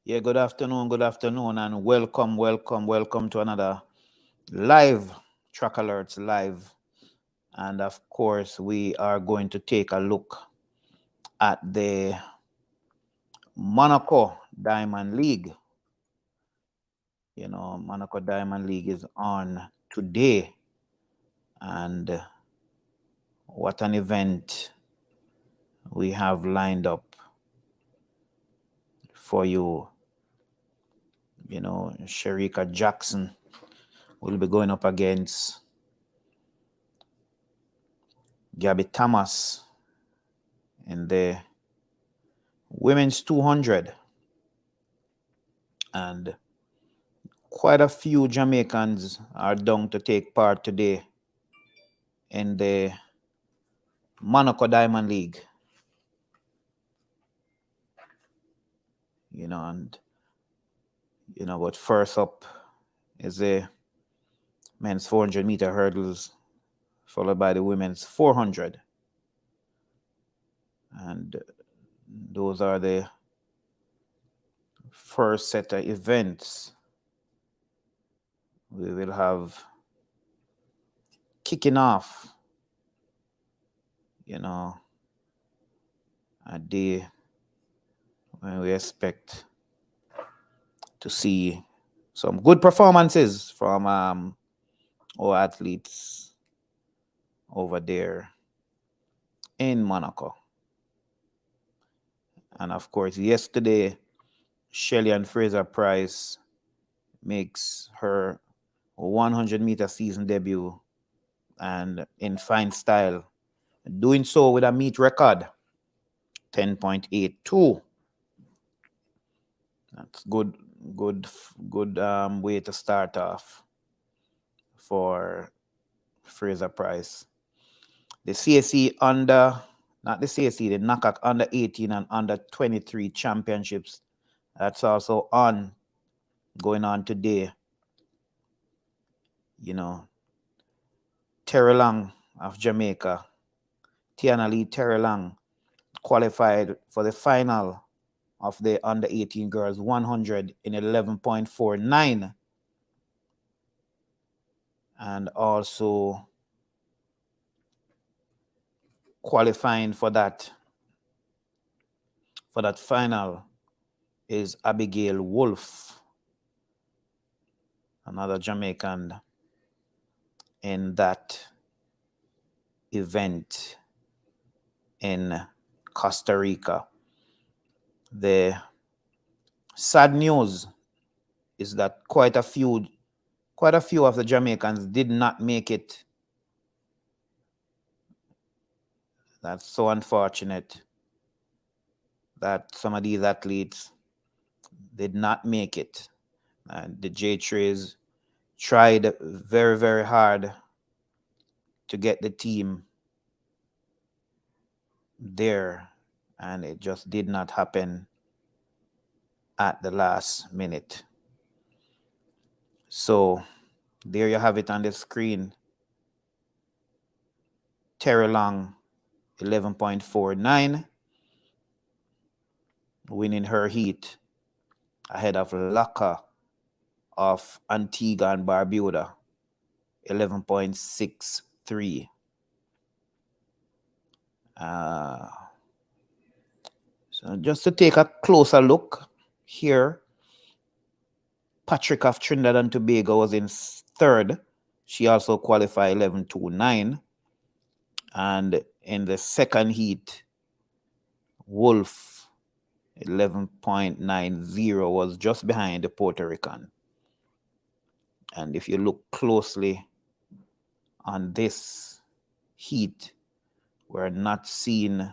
Yeah, good afternoon, and welcome to another live Trackalerts live. And of course, we are going to take a look at the Monaco Diamond League. Monaco Diamond League is on today, and what an event we have lined up for you. Sherika Jackson will be going up against Gabby Thomas in the women's 200, and quite a few Jamaicans are down to take part today in the Monaco Diamond League. But first up is the men's 400-meter hurdles, followed by the women's 400. And those are the first set of events we will have kicking off, a day when we expect to see some good performances from our athletes over there in Monaco. And of course, yesterday, Shelly-Ann Fraser-Pryce makes her 100-meter season debut, and in fine style, doing so with a meet record 10.82. That's good way to start off for Fraser-Pryce. The CAC the NAKAC under 18 and under 23 championships, that's also going on today. Terry Long of Jamaica, Tiana Lee Terry Long, qualified for the final of the under 18 girls 100 in 11.49, and also qualifying for that final is Abigail Wolf, another Jamaican in that event in Costa Rica. The sad news is that quite a few of the Jamaicans did not make it. That's so unfortunate that some of these athletes did not make it. And the J-Trays tried very, very hard to get the team there, and it just did not happen at the last minute. So there you have it on the screen. Terry Long, 11.49, winning her heat ahead of Laka of Antigua and Barbuda, 11.63. So just to take a closer look here, Patrick of Trinidad and Tobago was in third. She also qualified 11.29. And in the second heat, Wolf, 11.90, was just behind the Puerto Rican. And if you look closely on this heat, we're not seeing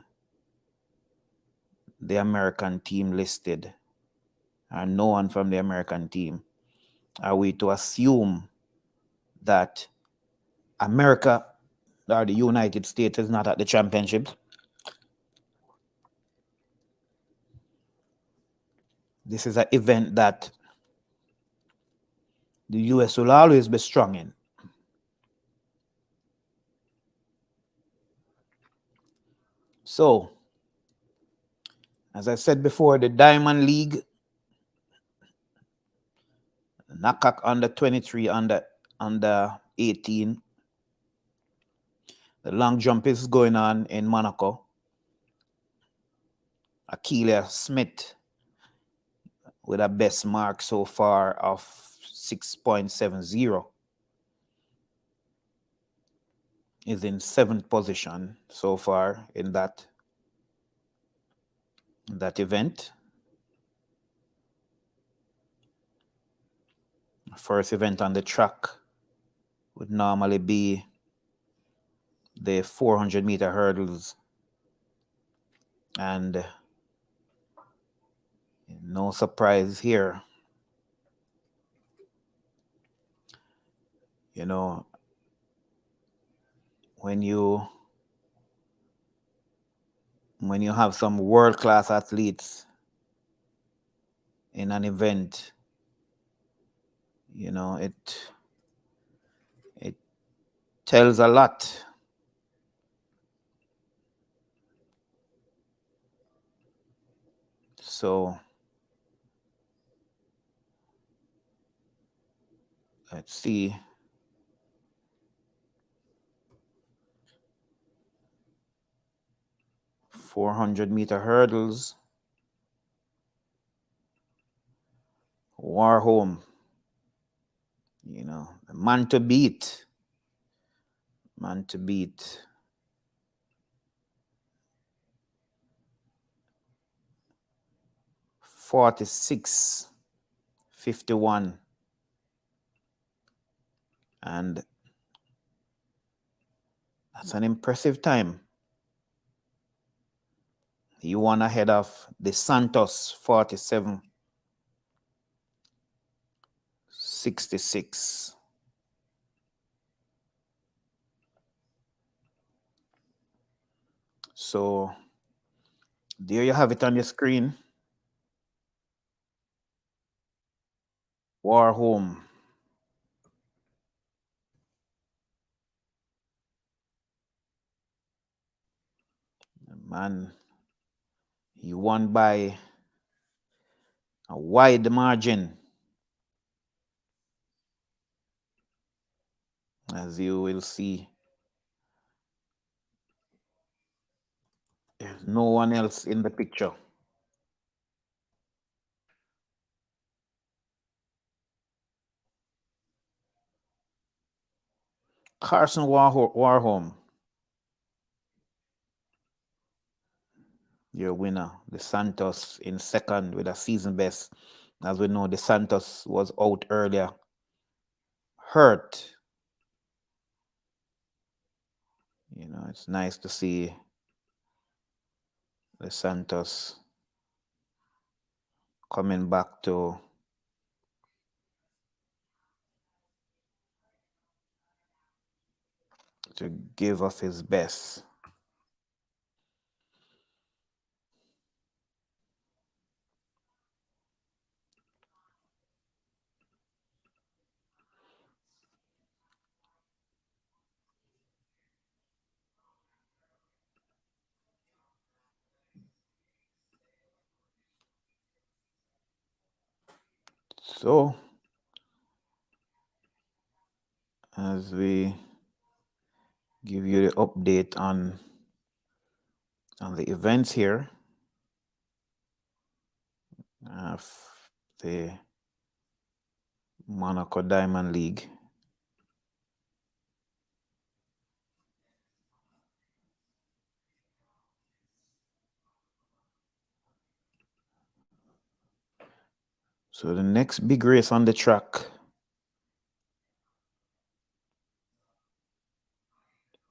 the American team listed, and no one from the American team. Are we to assume that America or the United States is not at the championships? This is an event that the US will always be strong in. So, as I said before, the Diamond League NAKAC under 23, under 18. The long jump is going on in Monaco. Akeelia Smith with a best mark so far of 6.70 is in 7th position so far in that event. First event on the track would normally be the 400-meter hurdles, and no surprise here. You know, when you have some world-class athletes in an event, you know, it tells a lot. So let's see. $400-meter hurdles. Warholm, you know, man to beat. 46.51, and that's an impressive time. He won ahead of the Santos 47.66. So there you have it on your screen. Warholm. Man, he won by a wide margin, as you will see. There's no one else in the picture. Carson Warholm, your winner. The Santos in second with a season best. As we know, the Santos was out earlier, hurt. You know, it's nice to see the Santos coming back to give us his best. So, as we give you the update on the events here of the Monaco Diamond League. So the next big race on the track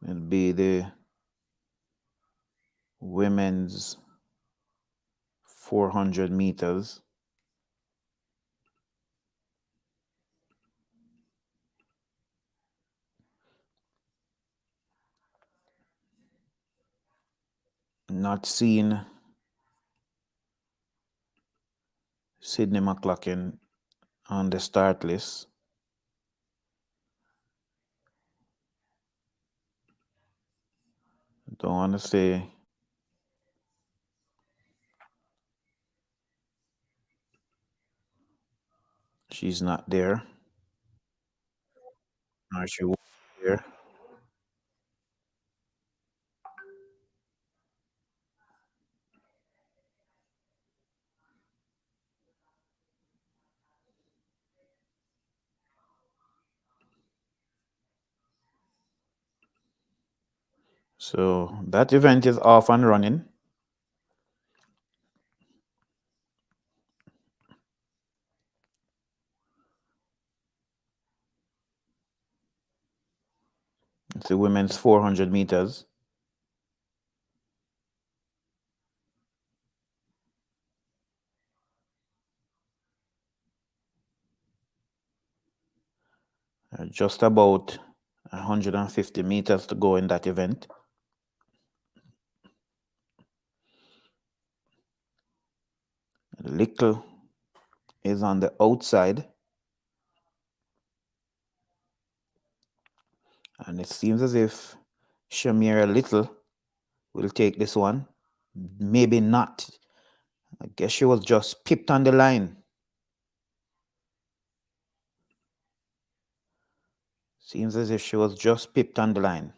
will be the women's 400 meters. Not seeing Sydney McLaughlin on the start list. Don't want to say She's not there. Or she won't be there. So that event is off and running. It's the women's 400 meters. Just about 150 meters to go in that event. Little is on the outside. And it seems as if Shamira Little will take this one. Maybe not. I guess she was just pipped on the line. Seems as if she was just pipped on the line.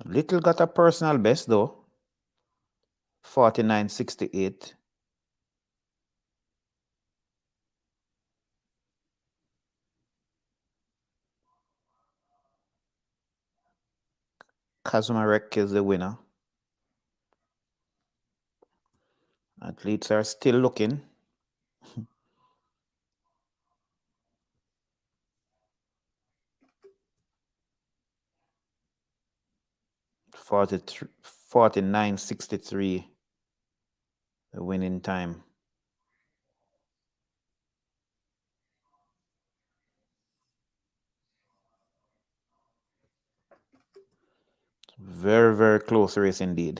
Little got a personal best though. 49.68. Kazumarek is the winner. Athletes are still looking. $49.63, 49.63, the winning time. Very, very close race indeed.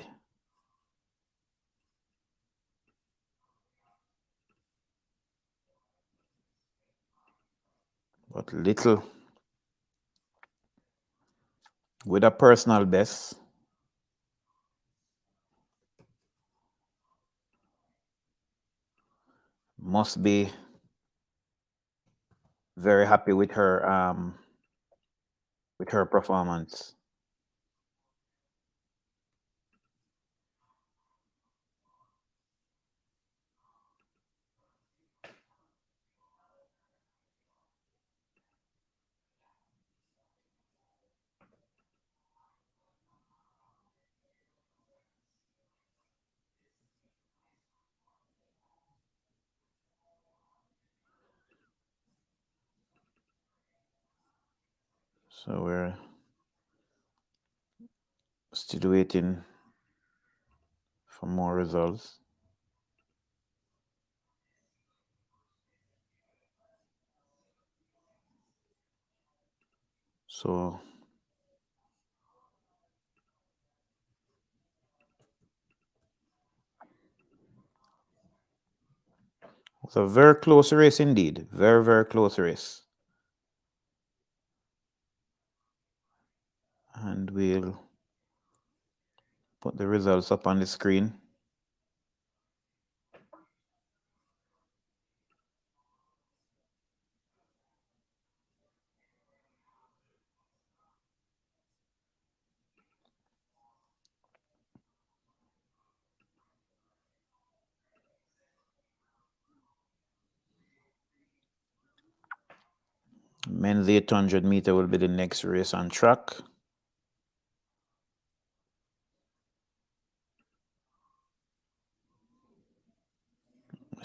But Little with a personal best. Must be very happy with her performance. So we're still waiting for more results. So it's a very close race indeed. Very, very close race. And we'll put the results up on the screen. Men's 800 meter will be the next race on track.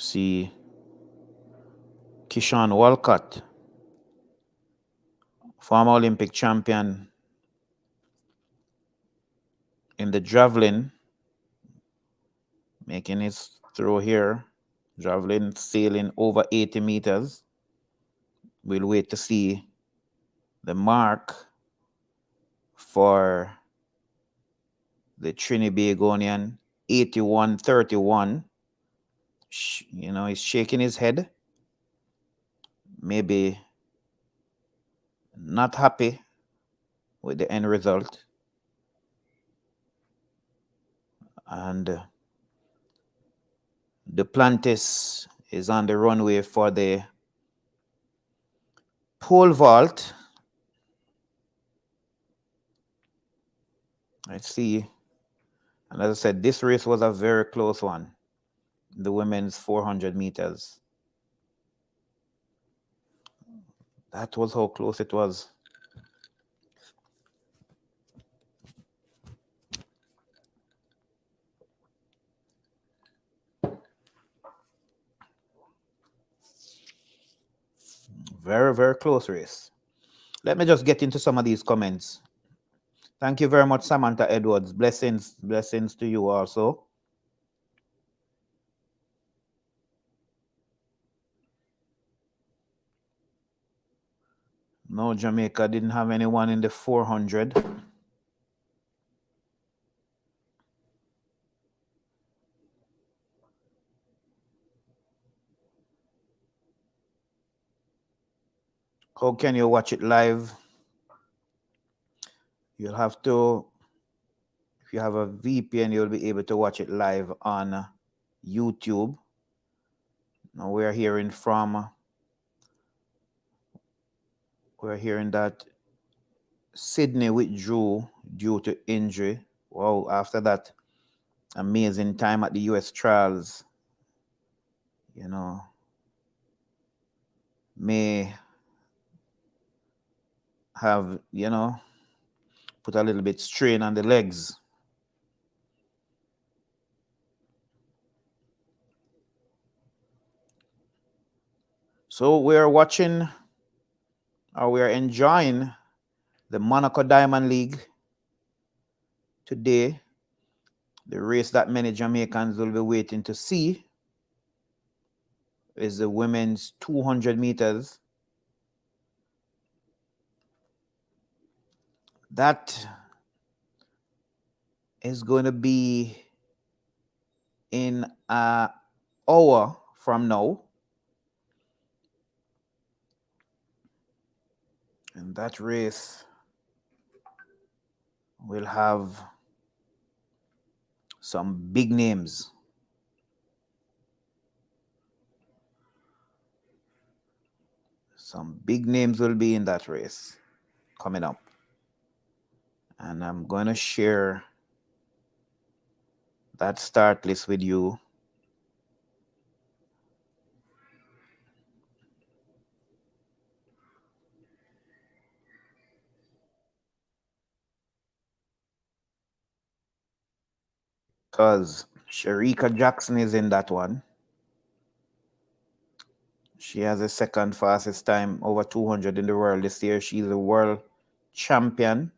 See Kishan Walcott, former Olympic champion in the javelin, making his throw here. Javelin sailing over 80 meters. We'll wait to see the mark for the Trinibagonian, 81.31. You know, he's shaking his head. Maybe not happy with the end result. And Duplantis is on the runway for the pole vault. Let's see. And as I said, this race was a very close one. The women's 400 meters. That was how close it was. Very, very close race. Let me just get into some of these comments. Thank you very much, Samantha Edwards. Blessings to you also. No, Jamaica didn't have anyone in the 400. How can you watch it live? You'll have to, if you have a VPN, you'll be able to watch it live on YouTube. Now we're hearing that Sydney withdrew due to injury. Wow, after that amazing time at the US trials, may have, put a little bit strain on the legs. So we're watching, or we're enjoying the Monaco Diamond League today. The race that many Jamaicans will be waiting to see is the women's 200 meters. That is going to be in an hour from now. And that race will have some big names. Some big names will be in that race coming up. And I'm going to share that start list with you. Because Sharika Jackson is in that one. She has the second fastest time, over 200 in the world this year. She's a world champion.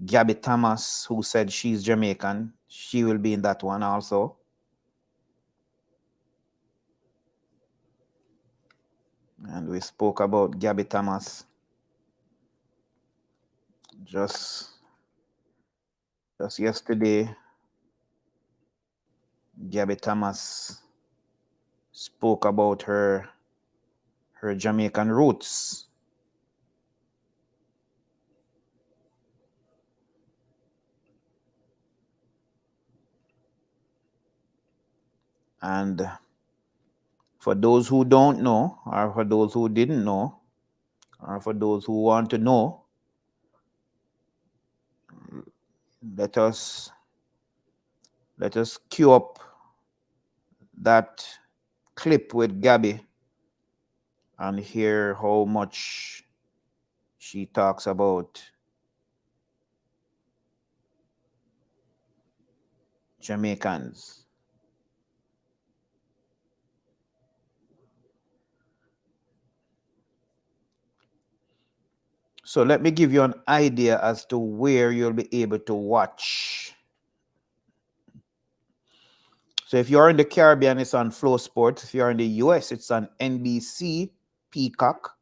Gabby Thomas, who said she's Jamaican, she will be in that one also. And we spoke about Gabby Thomas just yesterday. Gabby Thomas spoke about her Jamaican roots. And for those who don't know, or for those who didn't know, or for those who want to know, let us cue up that clip with Gabby and hear how much she talks about Jamaicans. So let me give you an idea as to where you'll be able to watch. So if you're in the Caribbean, it's on Flow Sports. If you're in the US, it's on NBC, Peacock.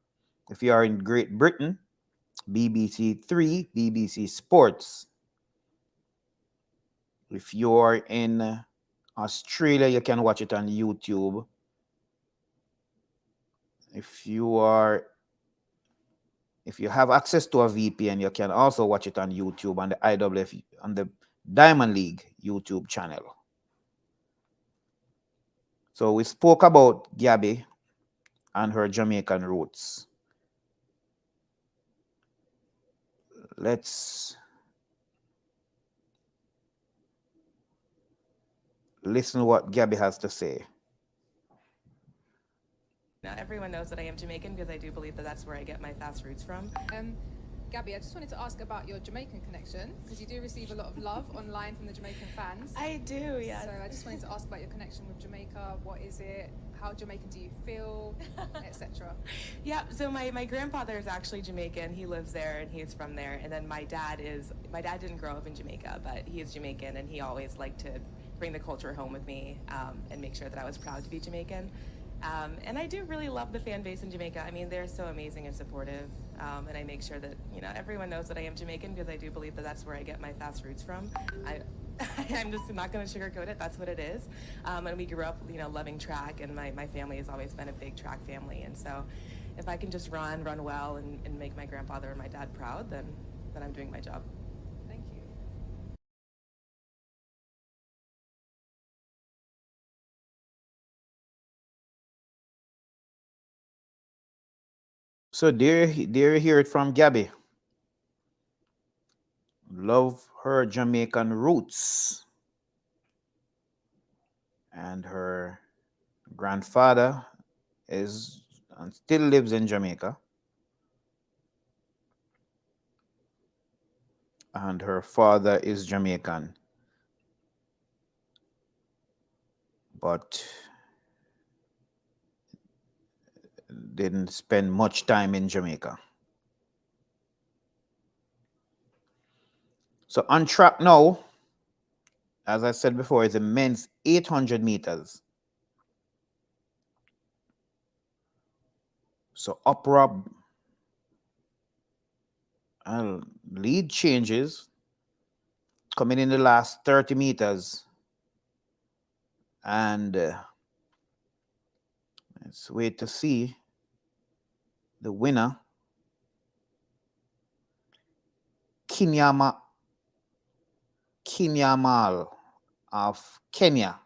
If you are in Great Britain, BBC 3, BBC Sports. If you're in Australia, you can watch it on YouTube. If you are If you have access to a VPN, you can also watch it on YouTube on the IWF, on the Diamond League YouTube channel. So we spoke about Gabby and her Jamaican roots. Let's listen to what Gabby has to say. Now, everyone knows that I am Jamaican because I do believe that that's where I get my fast roots from. Gabby, I just wanted to ask about your Jamaican connection, because you do receive a lot of love online from the Jamaican fans. I do, yeah. So I just wanted to ask about your connection with Jamaica. What is it? How Jamaican do you feel, etc.? Yeah, so my grandfather is actually Jamaican. He lives there and he's from there. And then my dad didn't grow up in Jamaica, but he is Jamaican, and he always liked to bring the culture home with me and make sure that I was proud to be Jamaican. And I do really love the fan base in Jamaica. I mean, they're so amazing and supportive. And I make sure that, everyone knows that I am Jamaican because I do believe that that's where I get my fast roots from. I'm just not going to sugarcoat it. That's what it is. And we grew up, loving track, and my family has always been a big track family. And so if I can just run well, and make my grandfather and my dad proud, then I'm doing my job. Thank you. So there you hear it from Gabby. Love her Jamaican roots. And her grandfather is and still lives in Jamaica. And her father is Jamaican. But didn't spend much time in Jamaica. So on track now, as I said before, is the men's 800 meters. So up Rob, lead changes coming in the last 30 meters. And let's wait to see the winner. Kinyamal of Kenya.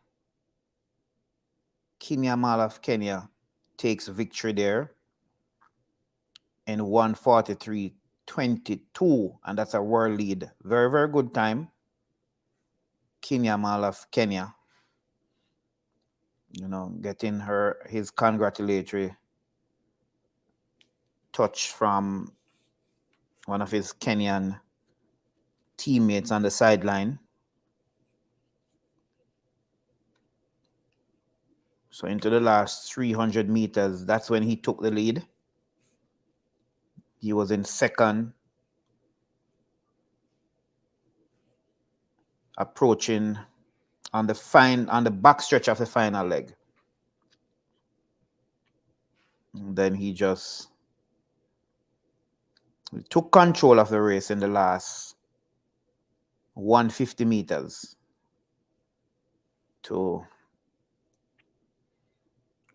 Kinyamal of Kenya takes victory there in 1:43.22, and that's a world lead. Very, very good time. Kinyamal of Kenya, getting his congratulatory touch from one of his Kenyan teammates on the sideline. So into the last 300 meters, that's when he took the lead. He was in second, approaching on the back stretch of the final leg. And then he just took control of the race in the last 150 meters to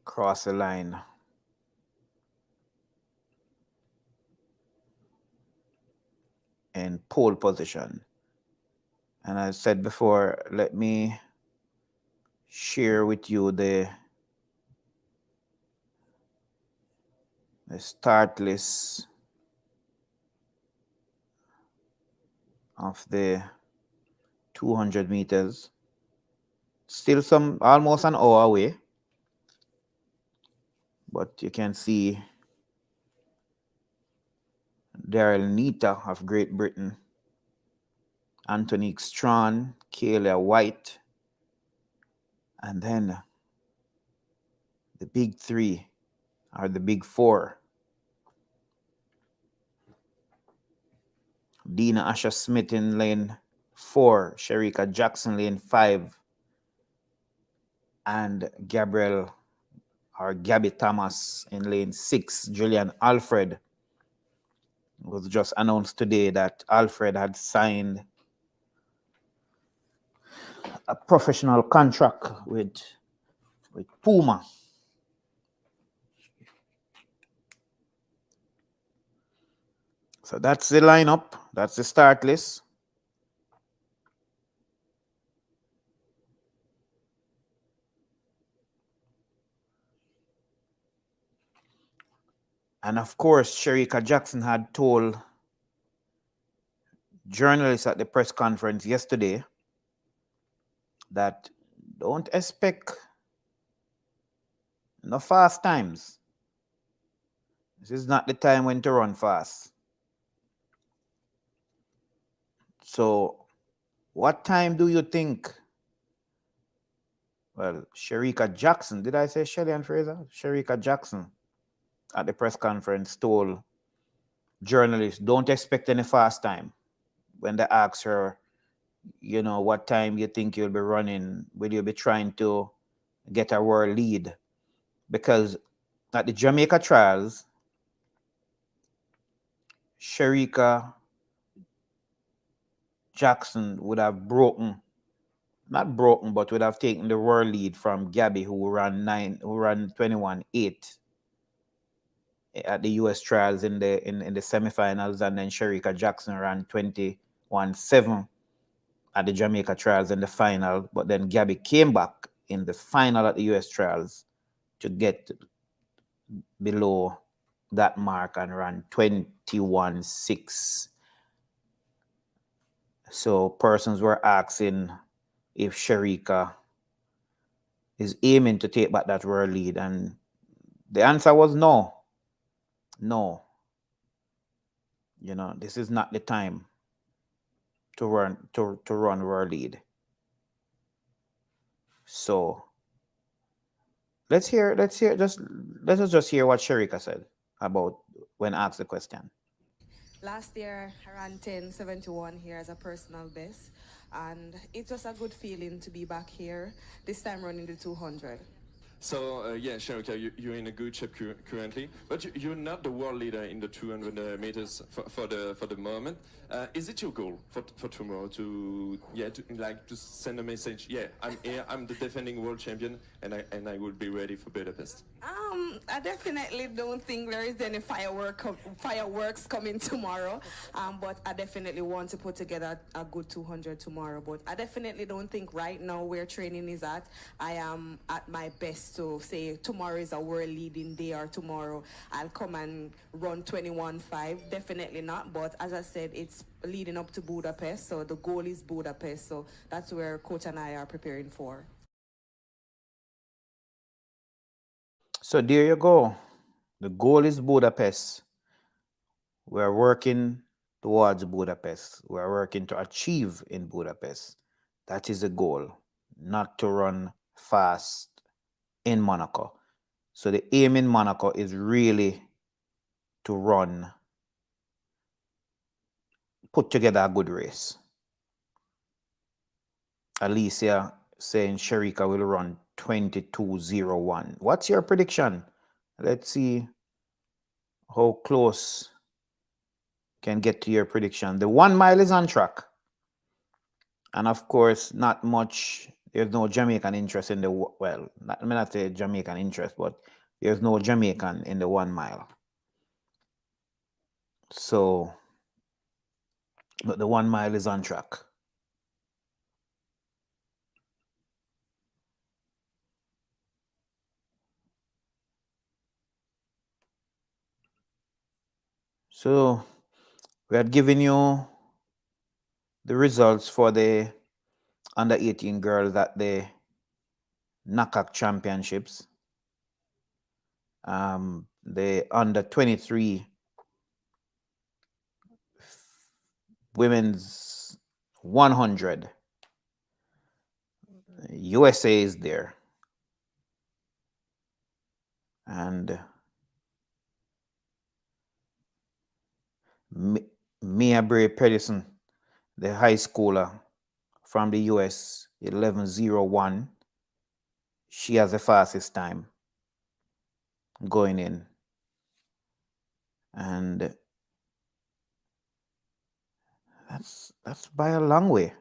cross the line. In pole position. And I said before, let me share with you the start list of the 200 meters. Still almost an hour away. But you can see Daryl Nita of Great Britain, Antonique Strawn, Kayla White, and then the big three, or the big four. Dina Asher Smith in lane 4, Sherika Jackson lane 5, and Gabby Thomas in lane 6. Julian Alfred. It was just announced today that Alfred had signed a professional contract with Puma. So that's the lineup. That's the start list. And of course, Sherika Jackson had told journalists at the press conference yesterday that don't expect no fast times. This is not the time when to run fast. So, what time do you think? Well, Sherika Jackson, did I say Shelly and Fraser? Sherika Jackson at the press conference told journalists, don't expect any fast time. When they asked her, what time you think you'll be running, will you be trying to get a world lead? Because at the Jamaica trials, Sherika Jackson would have not broken, but would have taken the world lead from Gabby, who ran 21.8 at the US trials in the semifinals, and then Sherika Jackson ran 21.7 at the Jamaica trials in the final. But then Gabby came back in the final at the US trials to get below that mark and ran 21.6. So persons were asking if Sherika is aiming to take back that world lead, and the answer was no. No. This is not the time to run world lead. So let's us just hear what Sherika said about when asked the question. Last year, I ran 10:71 here as a personal best, and it was a good feeling to be back here, this time running the 200. So yeah, Sherika, you're in a good shape currently, but you're not the world leader in the 200 meters for the moment. Is it your goal for tomorrow to send a message? Yeah, I'm here. I'm the defending world champion, and I will be ready for Budapest. I definitely don't think there is any fireworks coming tomorrow, but I definitely want to put together a good 200 tomorrow. But I definitely don't think right now where training is at, I am at my best to say tomorrow is a world leading day or tomorrow I'll come and run 21.5. Definitely not. But as I said, it's leading up to Budapest, so the goal is Budapest. So that's where Coach and I are preparing for. So there you go. The goal is Budapest. We're working towards Budapest. We're working to achieve in Budapest. That is the goal, not to run fast in Monaco. So the aim in Monaco is really to put together a good race. Alicia saying Sherika will run 22.01. What's your prediction? Let's see how close can get to your prediction. The 1 mile is on track. And of course, not much. There's no Jamaican interest in I may not say Jamaican interest, but there's no Jamaican in the 1 mile. So, but the 1 mile is on track. So, we had given you the results for the under 18 girls at the NAKAC championships. The under 23 women's 100. USA is there. And Mia Bray Pedersen, the high schooler from the US, 11:01. She has the fastest time going in. And that's by a long way.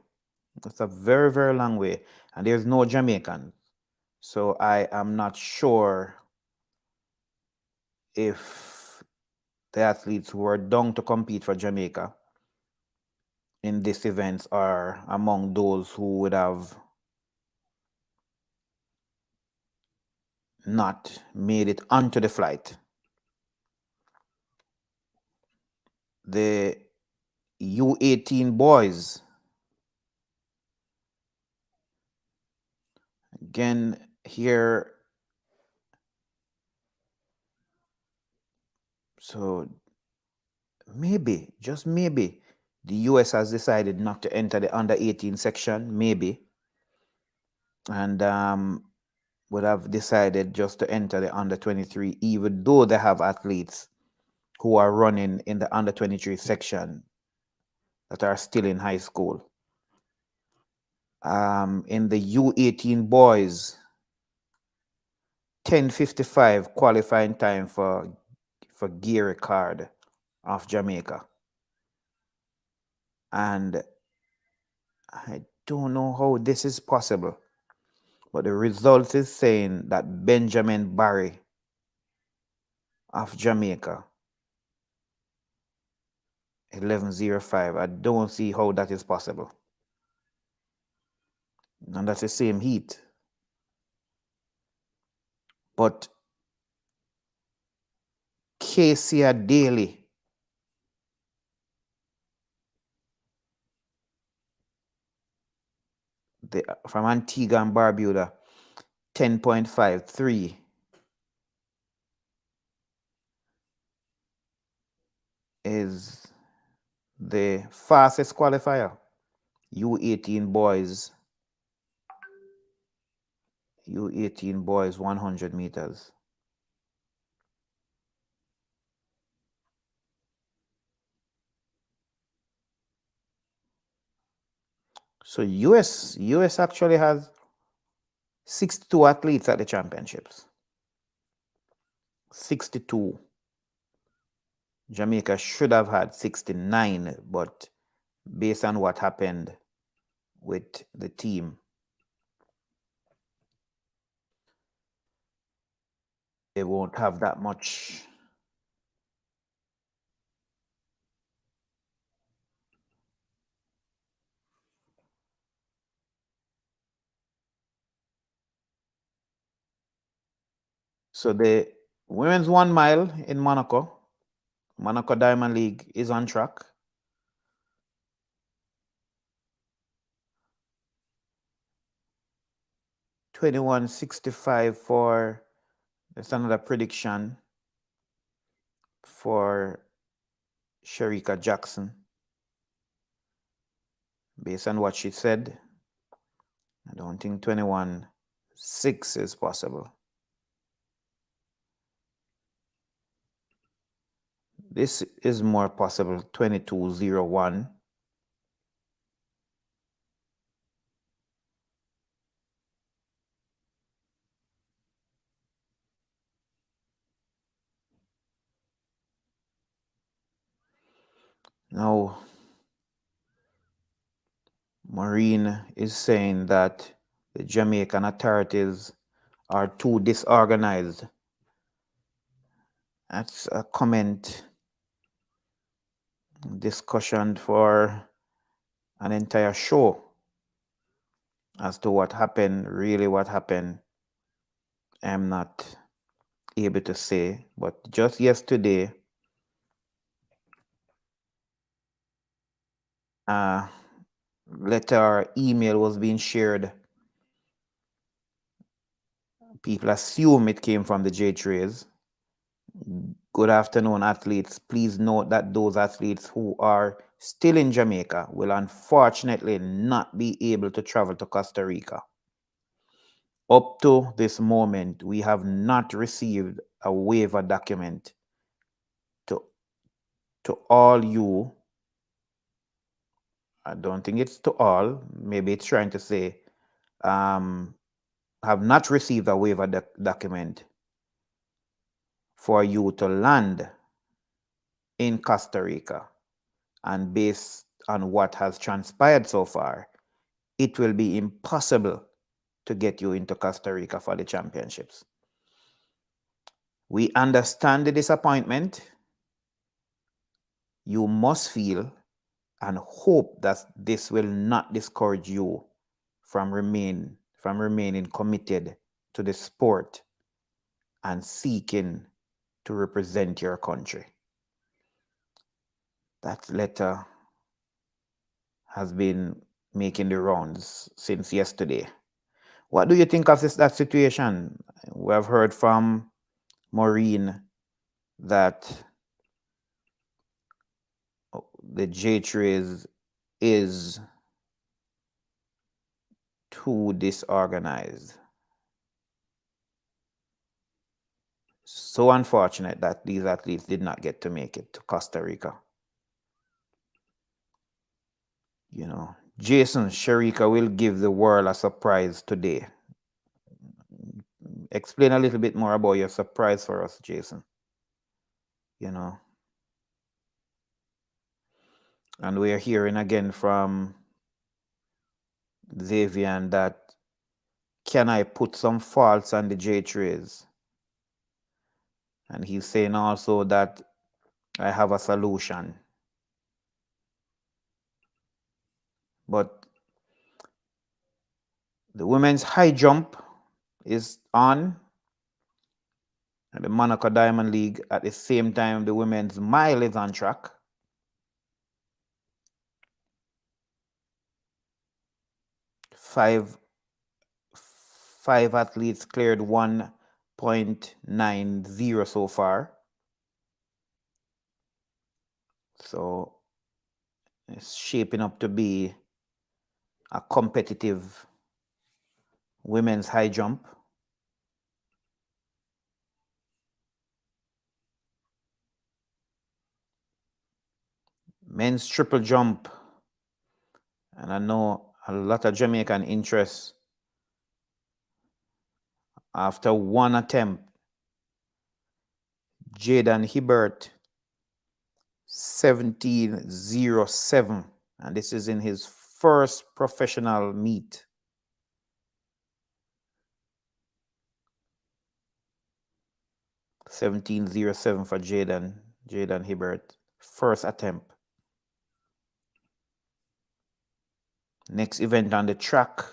That's a very, very long way. And there's no Jamaican. So I am not sure if the athletes who are down to compete for Jamaica in this event are among those who would have not made it onto the flight. The U18 boys, again here, so maybe, just maybe, the US has decided not to enter the under 18 section, maybe, and would have decided just to enter the under 23, even though they have athletes who are running in the under 23 section that are still in high school. In the U18 boys, 10:55 qualifying time for Gary Card of Jamaica. And I don't know how this is possible, but the result is saying that Benjamin Barry of Jamaica, 11:05. I don't see how that is possible. And that's the same heat. But Casey Daly, from Antigua and Barbuda, 10.53. Is the fastest qualifier. U18 boys, 100 meters. So US actually has 62 athletes at the championships. 62. Jamaica should have had 69, but based on what happened with the team, they won't have that much. So the women's 1 mile in Monaco Diamond League is on track. $21.65 for, that's another prediction for Sherika Jackson. Based on what she said, I don't think 21.6 is possible. This is more possible, 22.01. Now, Maureen is saying that the Jamaican authorities are too disorganized. That's a comment, discussion for an entire show as to what happened, really what happened. I'm not able to say, but just yesterday, letter, email was being shared. People assume it came from the J-Trays. Good afternoon, athletes. Please note that those athletes who are still in Jamaica will unfortunately not be able to travel to Costa Rica. Up to this moment, we have not received a waiver document to all you. I don't think it's to all. Maybe it's trying to say have not received a waiver document for you to land in Costa Rica. And based on what has transpired so far, it will be impossible to get you into Costa Rica for the championships. We understand the disappointment. you must feel and hope that this will not discourage you from remaining committed to the sport and seeking to represent your country. That letter has been making the rounds since yesterday. What do you think of that situation? We have heard from Maureen that the J-Trace is too disorganized. So unfortunate that these athletes did not get to make it to Costa Rica. You know, Jason, Sharika will give the world a surprise today. Explain a little bit more about your surprise for us, Jason. You know, and we are hearing again from Xavier that can I put some faults on the J-Trace? And he's saying also that I have a solution. But the women's high jump is on at the Monaco Diamond League. At the same time, the women's mile is on track. Five athletes cleared 1.90 so far. So it's shaping up to be a competitive women's high jump. Men's triple jump. And I know a lot of Jamaican interest after one attempt. Jaden Hibbert, 17.07. And this is in his first professional meet. $17.07 for Jaden Hibbert. First attempt. Next event on the track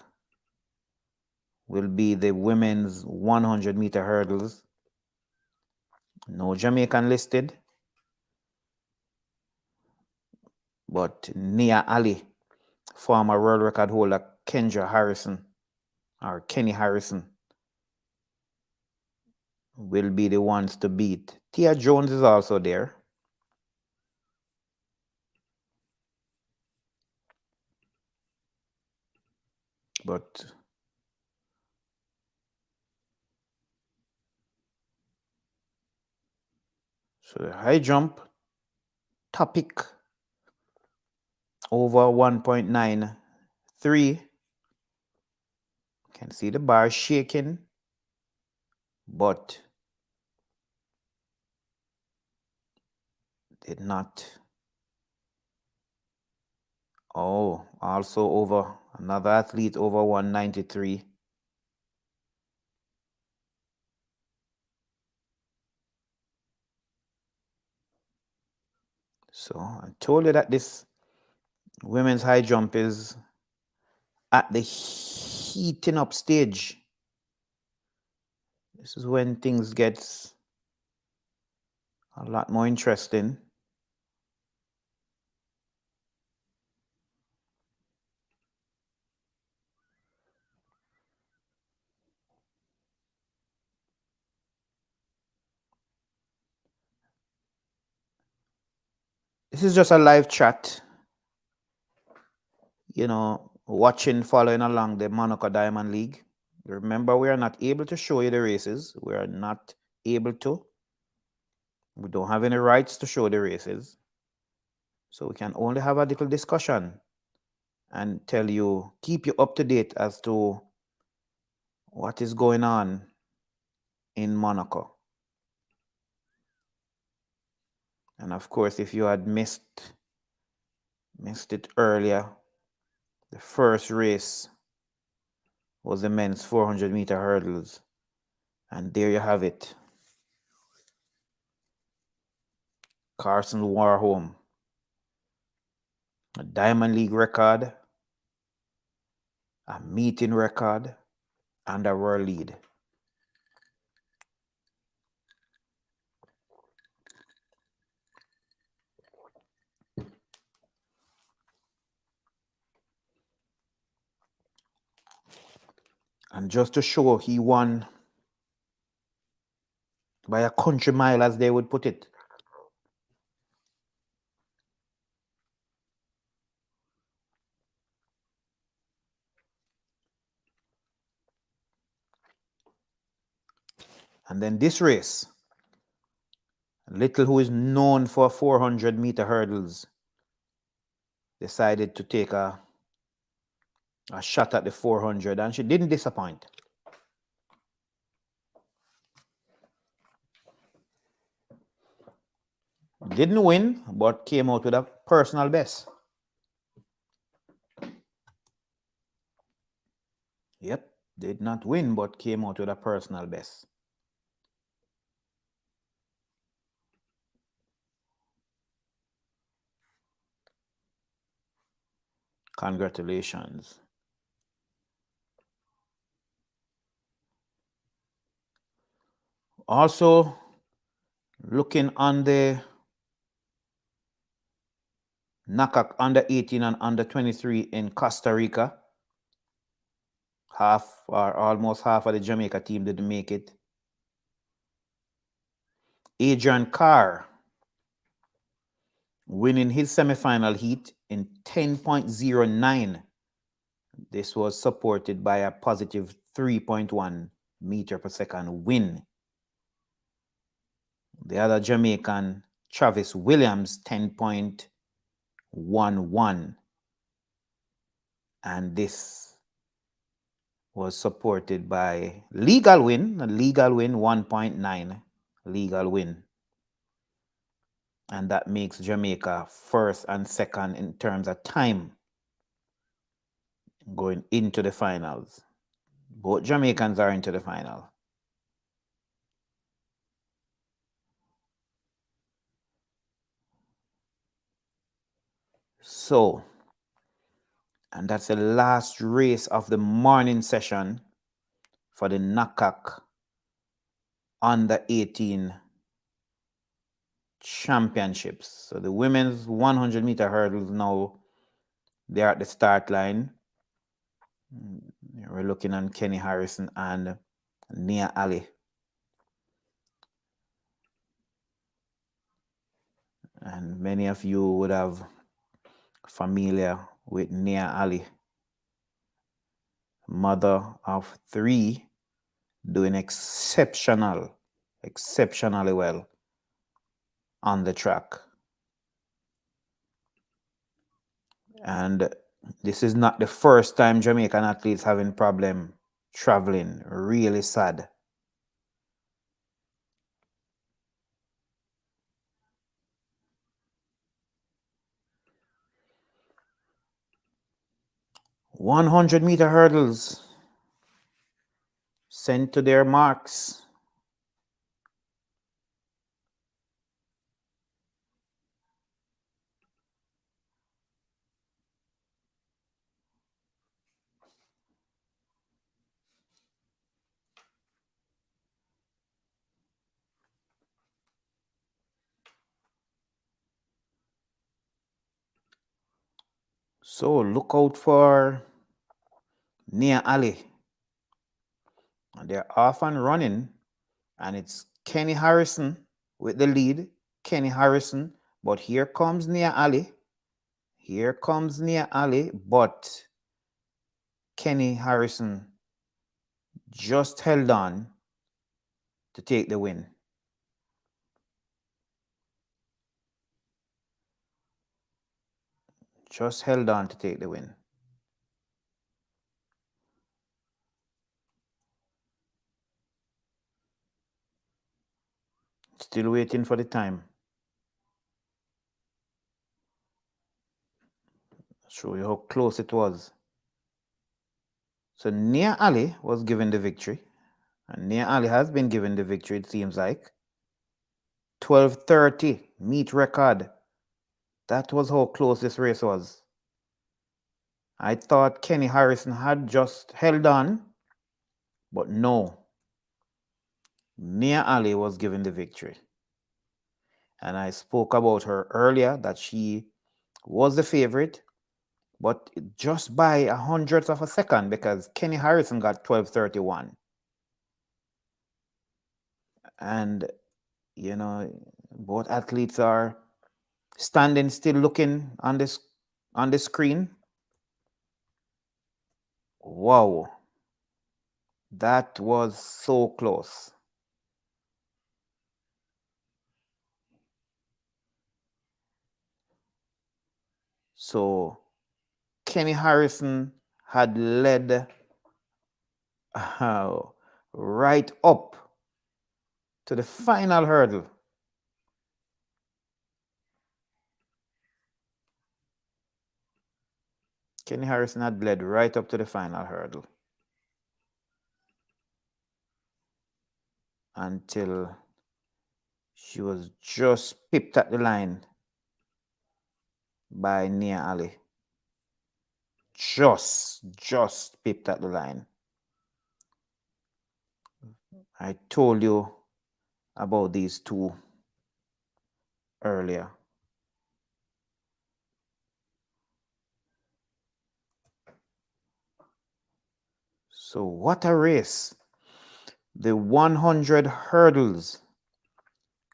will be the women's 100-meter hurdles. No Jamaican listed, but Nia Ali, former world record holder Kenny Harrison, will be the ones to beat. Tia Jones is also there. But so the high jump topic over 1.93. Can see the bar shaking, but did not. Oh, also over another athlete over 193. So I told you that this women's high jump is at the heating up stage. This is when things get a lot more interesting. This is just a live chat. You know, watching, following along the Monaco Diamond League. Remember, we are not able to show you the races. We are not able to. We don't have any rights to show the races. So we can only have a little discussion and tell you, keep you up to date as to what is going on in Monaco. And of course, if you had missed it earlier, the first race was the men's 400-meter hurdles. And there you have it. Carson Warholm a Diamond League record, a meeting record, and a world lead. And just to show he won by a country mile, as they would put it. And then this race, Little, who is known for 400-meter hurdles, decided to take a shot at the 400, and she didn't disappoint. Didn't win, but came out with a personal best. Yep, did not win, but came out with a personal best. Congratulations. Also, looking on the NAKAC under 18 and under 23 in Costa Rica, half or almost half of the Jamaica team didn't make it. Adrian Carr winning his semifinal heat in 10.09. This was supported by a positive 3.1 meter per second win. The other Jamaican, Travis Williams, 10.11. And this was supported by legal win 1.9 legal win. And that makes Jamaica first and second in terms of time going into the finals. Both Jamaicans are into the final. So, and that's the last race of the morning session for the NAKAC under 18 championships. So the women's 100-meter hurdles now, they're at the start line. We're looking at Kenny Harrison and Nia Ali. And many of you would have familiar with Nia Ali, mother of 3, doing exceptionally well on the track. And this is not the first time Jamaican athletes having problem traveling. Really sad. "100-meter hurdles sent to their marks." So look out for Nia Ali. They're off and running, and it's Kenny Harrison with the lead. Kenny Harrison, but here comes Nia Ali. Here comes Nia Ali, but Kenny Harrison just held on to take the win. Just held on to take the win. Still waiting for the time. Show you how close it was. So Nia Ali was given the victory. And Nia Ali has been given the victory, it seems like. 12:30 meet record. That was how close this race was. I thought Kenny Harrison had just held on, but no. Nia Ali was given the victory. And I spoke about her earlier that she was the favorite, but just by a hundredth of a second because Kenny Harrison got 12:31. And, you know, both athletes are standing still looking on the screen. Wow. That was so close. So Kenny Harrison had led right up to the final hurdle. Kenny Harrison had led right up to the final hurdle until she was just pipped at the line by Nia Ali. Just pipped at the line. I told you about these two earlier. So what a race. The 100 hurdles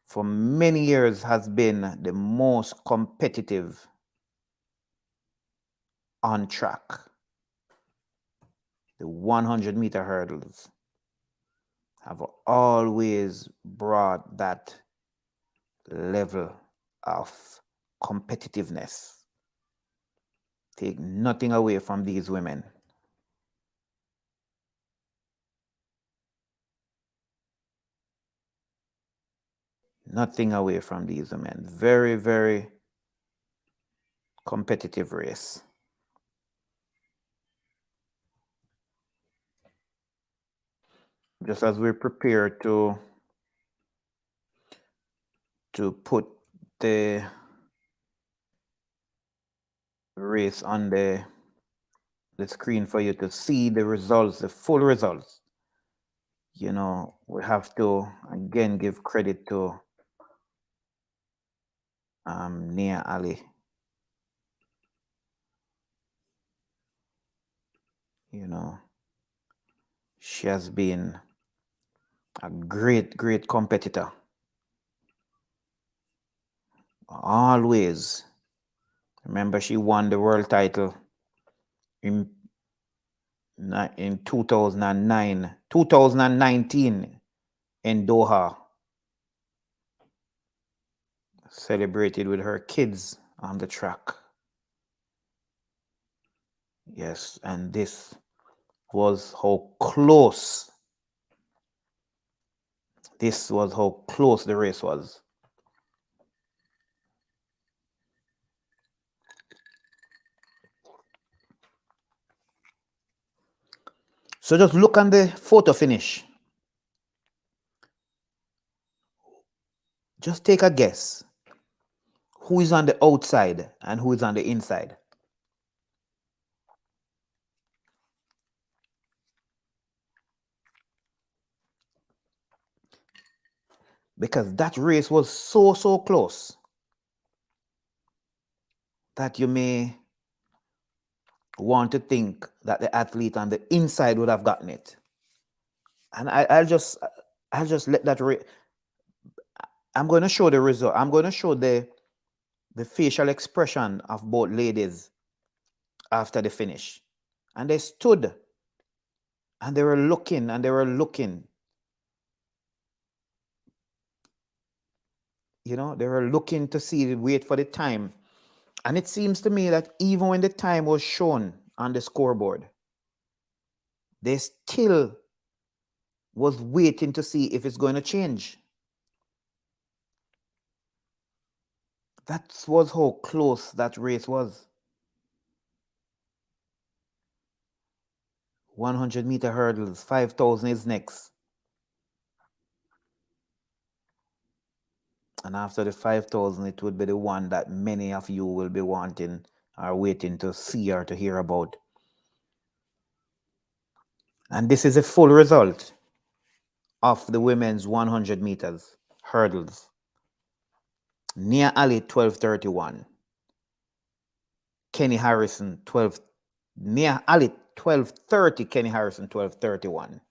for many years has been the most competitive on track. The 100-meter hurdles have always brought that level of competitiveness. Take nothing away from these women. Nothing away from these women. Very, very competitive race. Just as we prepare to put the race on the screen for you to see the results, the full results. You know, we have to again give credit to Nia Ali. You know, she has been a great, great competitor. Always. Remember, she won the world title in 2019 in Doha. Celebrated with her kids on the track. Yes, and this was how close. This was how close the race was. So just look on the photo finish. Just take a guess. Who is on the outside and who is on the inside? Because that race was so close that you may want to think that the athlete on the inside would have gotten it. And I'll just let that I'm going to show the result. I'm going to show the facial expression of both ladies after the finish. And they stood and they were looking and they were looking. You know, they were looking to see, wait for the time. And it seems to me that even when the time was shown on the scoreboard, they still was waiting to see if it's going to change. That was how close that race was. 100-meter hurdles, 5,000 is next. And after the 5,000, it would be the one that many of you will be wanting are waiting to see or to hear about. And this is a full result of the women's 100 meters hurdles. Nia Ali 12:31. Kenny Harrison 12. Nia Ali 12:30. Kenny Harrison 12:31.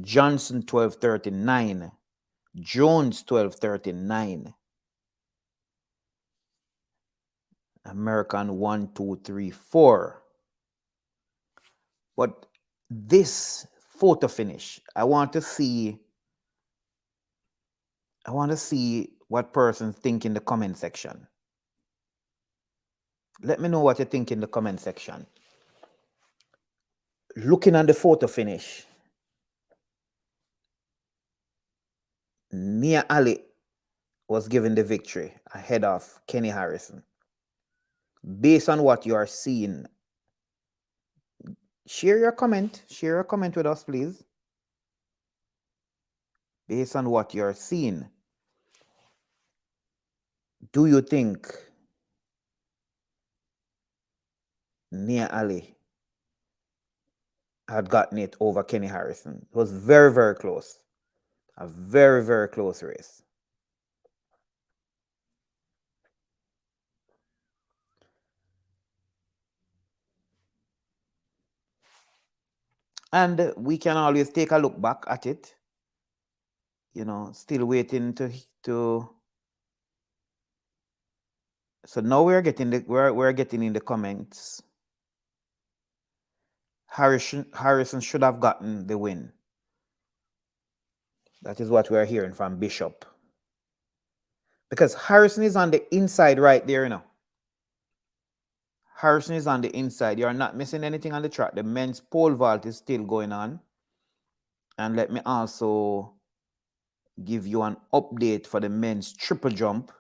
Johnson 12:39. Jones 12:39. American 1, 2, 3, 4. But this photo finish, I want to see what persons think in the comment section. Let me know what you think in the comment section. Looking at the photo finish, Nia Ali was given the victory ahead of Kenny Harrison. Based on what you are seeing, share your comment with us, please. Based on what you're seeing, do you think Nia Ali had gotten it over Kenny Harrison? It was very, very close. A very, very close race. And we can always take a look back at it. Still waiting to so now we're getting in the comments. Harrison should have gotten the win. That is what we're hearing from Bishop. Because Harrison is on the inside right there, Harrison is on the inside. You're not missing anything on the track. The men's pole vault is still going on. And let me also give you an update for the men's triple jump.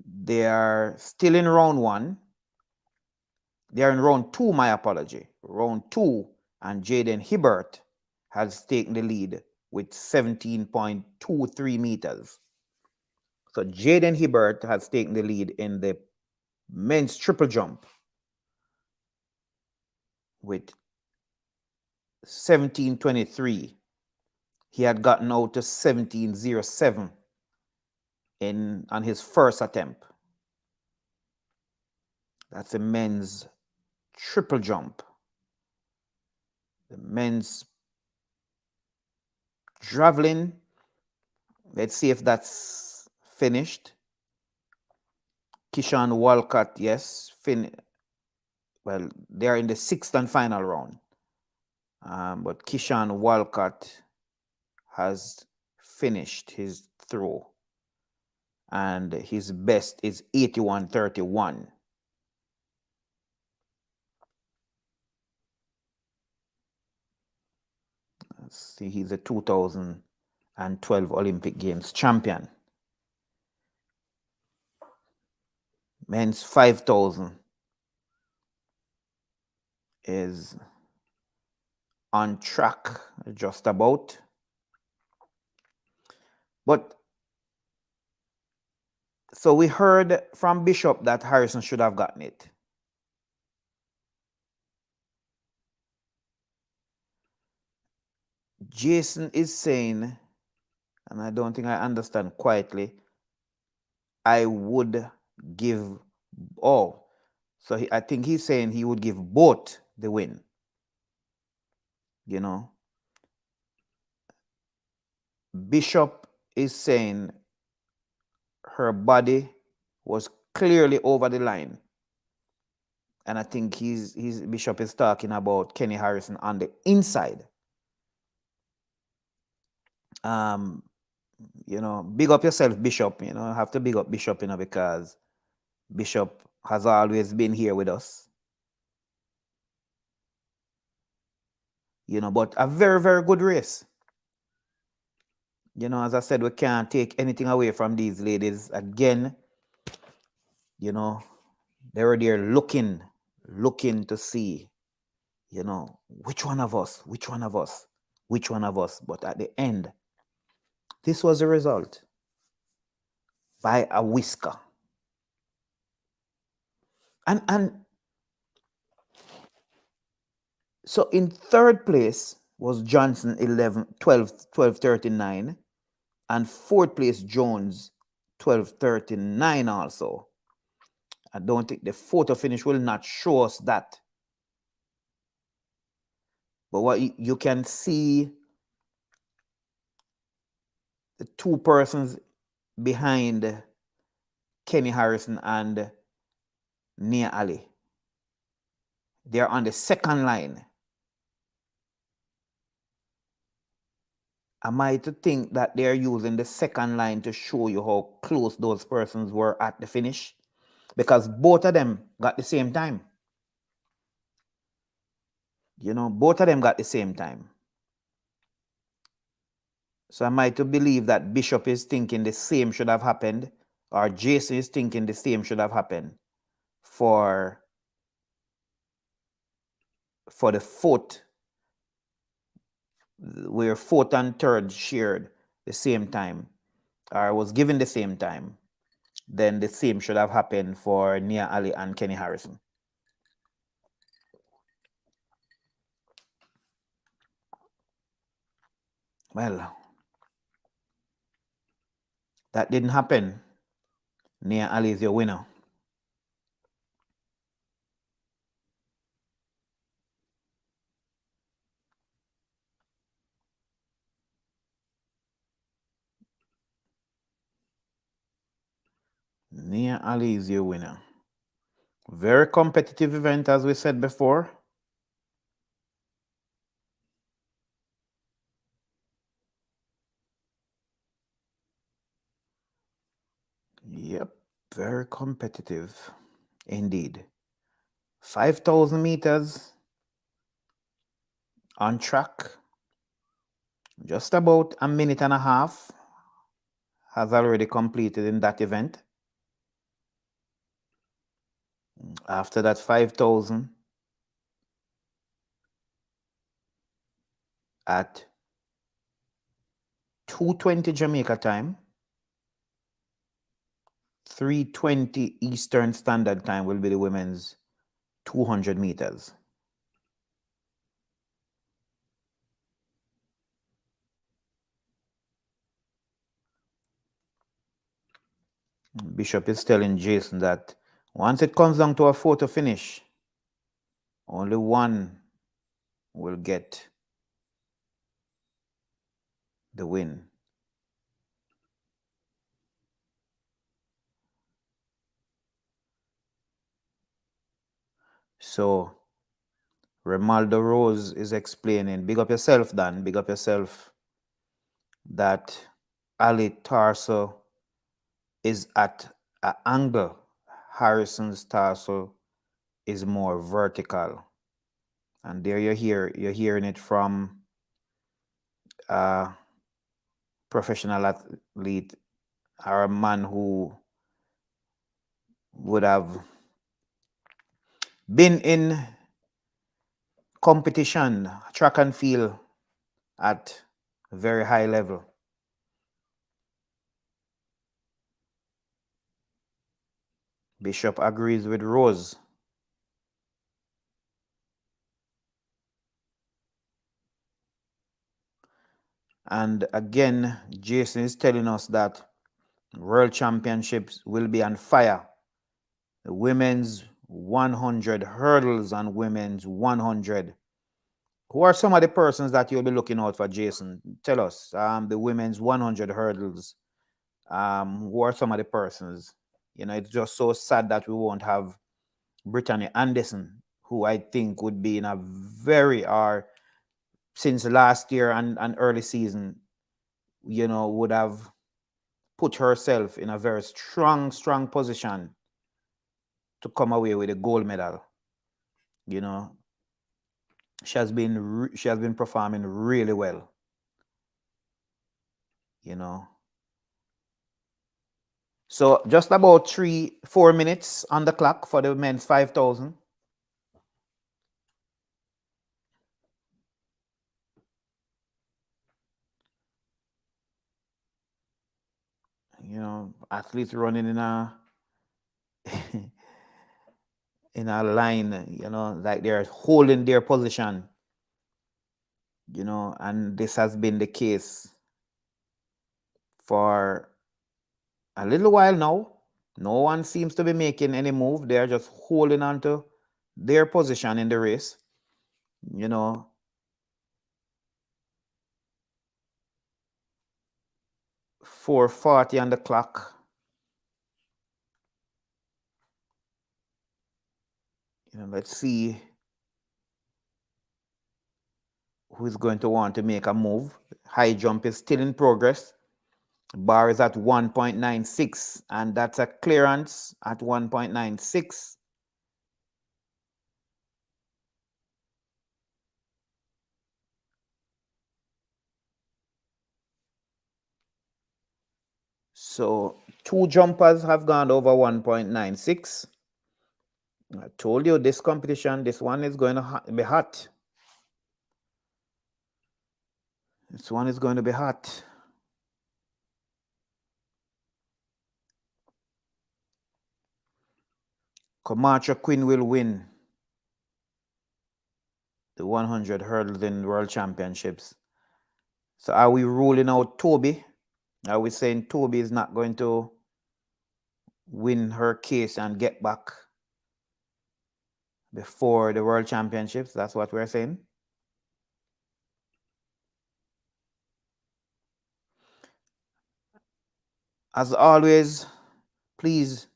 They are still in round 1. They are in round 2, my apology. Round 2, and Jaden Hibbert has taken the lead with 17.23 meters. So Jaden Hibbert has taken the lead in the men's triple jump with 17.23. He had gotten out to 17.07 on his first attempt. That's a men's triple jump. The men's javelin, let's see if that's finished. Kishan Walcott, yes, well, they're in the 6th and final round. But Kishan Walcott has finished his throw. And his best is 81.31. Let's see, he's a 2012 Olympic Games champion. Men's 5,000 is on track, just about. But so we heard from Bishop that Harrison should have gotten it. Jason is saying, and I don't think I understand quietly, I would give, I think he's saying he would give both the win. Bishop is saying her body was clearly over the line. And I think Bishop is talking about Kenny Harrison on the inside. Big up yourself, Bishop. I have to big up Bishop, because Bishop has always been here with us. But a very, very good race. As I said, we can't take anything away from these ladies. Again, they were there looking to see, which one of us. But at the end, this was the result by a whisker. And so in third place was Johnson 12:39, and fourth place Jones 12:39 also. I don't think the photo finish will not show us that. But what you can see, the two persons behind Kenny Harrison and Nia Ali. They're on the second line. Am I to think that they're using the second line to show you how close those persons were at the finish? Because both of them got the same time. Both of them got the same time. So am I to believe that Bishop is thinking the same should have happened, or Jason is thinking the same should have happened for the fourth, where fourth and third shared the same time, or was given the same time? Then the same should have happened for Nia Ali and Kenny Harrison. Well, that didn't happen. Nia Ali is your winner. Nia Ali is your winner. Very competitive event, as we said before. Yep, very competitive indeed. 5,000 meters on track. Just about a minute and a half has already completed in that event. After that 5,000 at 2:20 Jamaica time, 3:20 Eastern Standard Time will be the women's 200 meters. Bishop is telling Jason that once it comes down to a photo finish, only one will get the win. So Remaldo Rose is explaining, big up yourself, Dan, big up yourself, that Ali Tarso is at an angle. Harrison's Tarso is more vertical. And there you're hearing it from a professional athlete, or a man who would have been in competition, track and field, at a very high level. Bishop agrees with Rose. And again, Jason is telling us that World Championships will be on fire. The women's 100 hurdles and women's 100. Who are some of the persons that you'll be looking out for, Jason? Tell us. The women's 100 hurdles. Who are some of the persons? It's just so sad that we won't have Brittany Anderson, who I think would be in a very, since last year and early season, would have put herself in a very strong position to come away with a gold medal. She has been performing really well. So just about 3-4 minutes on the clock for the men's 5,000. Athletes running in a in a line, like they're holding their position, and this has been the case for a little while now. No one seems to be making any move. They're just holding on to their position in the race. 4:40 on the clock. Let's see who is going to want to make a move. High jump is still in progress. Bar is at 1.96, and that's a clearance at 1.96. So 2 jumpers have gone over 1.96. I told you this competition, this one is going to be hot. This one is going to be hot. Camacho Quinn will win the 100 hurdles in World Championships. So are we ruling out Toby? Are we saying Toby is not going to win her case and get back before the World Championships? That's what we're saying. As always, please,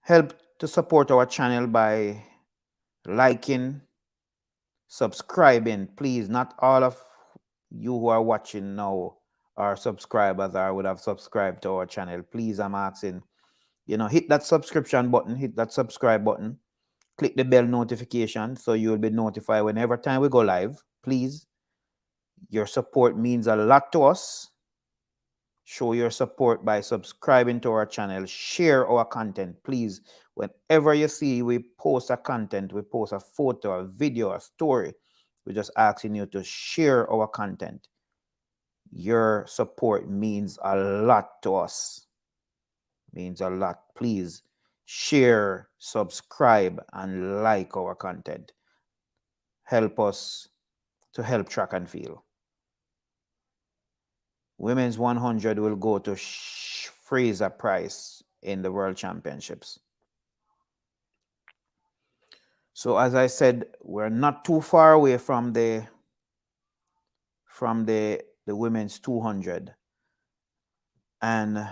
help to support our channel by liking, subscribing. Please, not all of you who are watching now are subscribers or would have subscribed to our channel. Please, I'm asking, hit that subscription button, hit that subscribe button, click the bell notification so you'll be notified whenever time we go live. Please, your support means a lot to us. Show your support by subscribing to our channel. Share our content, please. Whenever you see we post a content, we post a photo, a video, a story, we're just asking you to share our content. Your support means a lot to us. Means a lot. Please share, subscribe, and like our content. Help us to help Track and Field. Women's 100 will go to Fraser Price in the World Championships. So as I said, we're not too far away from the women's 200. And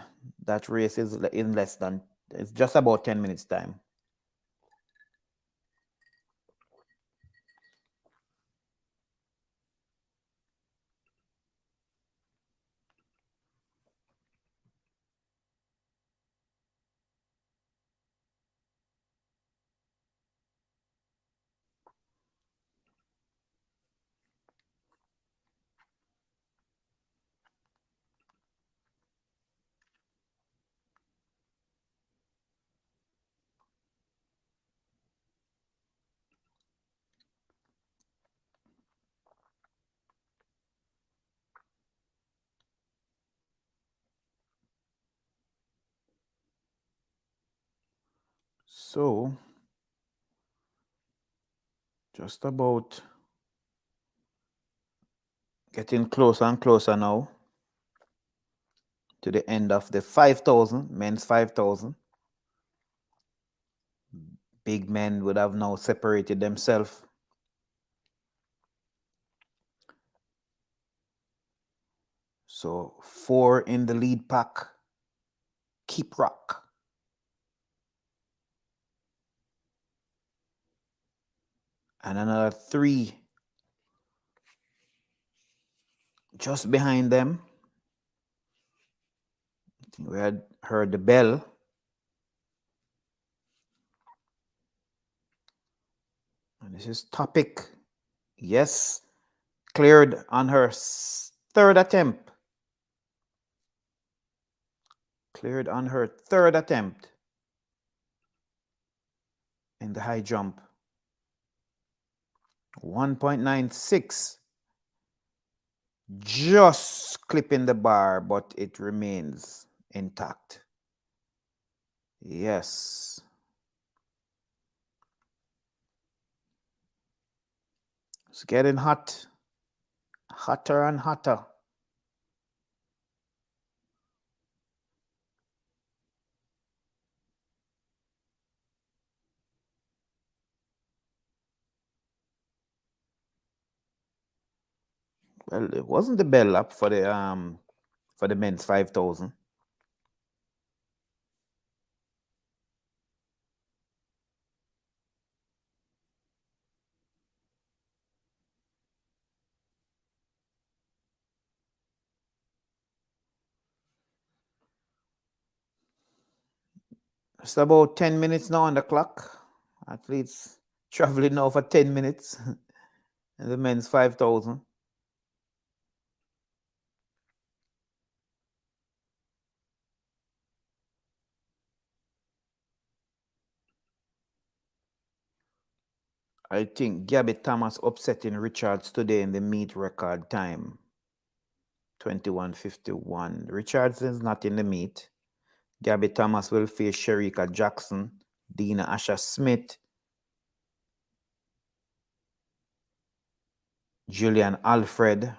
that race is in it's just about 10 minutes time. So just about getting closer and closer now to the end of the 5,000, men's 5,000. Big men would have now separated themselves. So 4 in the lead pack. Keep rock. And another 3 just behind them. We had heard the bell. And this is Topic. Yes, cleared on her 3rd attempt. Cleared on her 3rd attempt in the high jump. 1.96. Just clipping the bar, but it remains intact. Yes. It's getting hot. Hotter and hotter. Well, it wasn't the bell lap for the men's 5,000. It's about 10 minutes now on the clock. Athletes traveling now for 10 minutes. And the men's 5,000. I think Gabby Thomas upsetting Richards today in the meet record time. 21:51. Richards is not in the meet. Gabby Thomas will face Sherika Jackson, Dina Asha Smith, Julian Alfred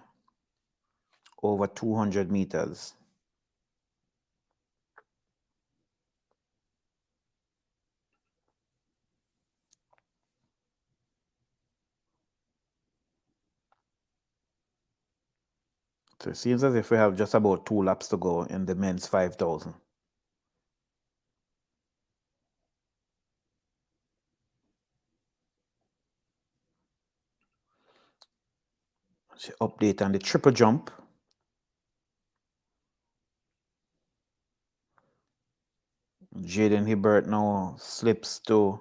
over 200 meters. So it seems as if we have just about 2 laps to go in the men's 5,000. Update on the triple jump. Jaden Hibbert now slips to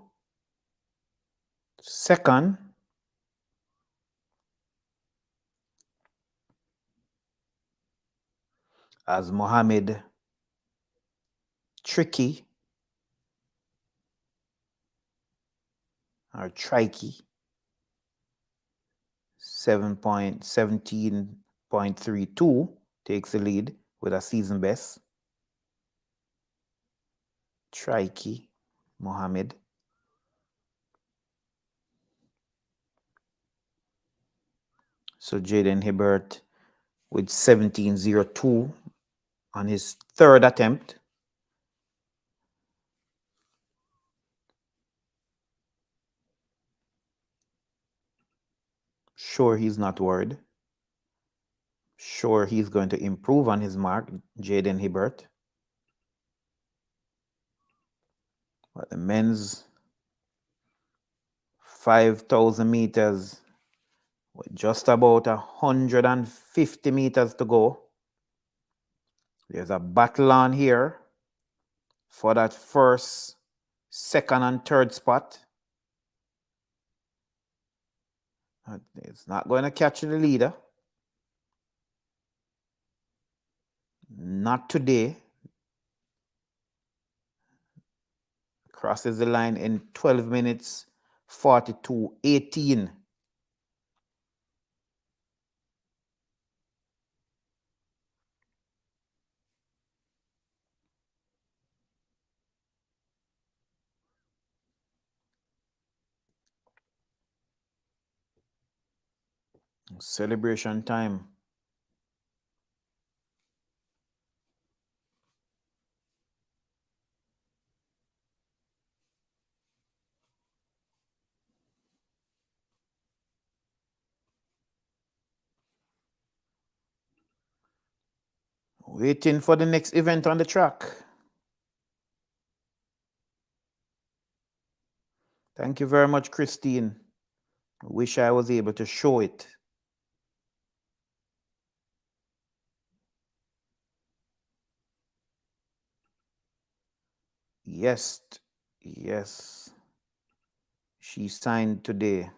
second. As Mohammed Tricky or Trikey 17.32 takes the lead with a season best. Trikey Mohammed. So Jaden Hibbert with 17.02 on his third attempt. Sure, he's not worried. Sure, he's going to improve on his mark, Jaden Hibbert. But the men's 5,000 meters with just about 150 meters to go. There's a battle on here for that first, second, and third spot. It's not going to catch the leader. Not today. Crosses the line in 12 minutes, 42:18. Celebration time. Waiting for the next event on the track. Thank you very much, Christine. Wish I was able to show it. Yes, yes. She signed today.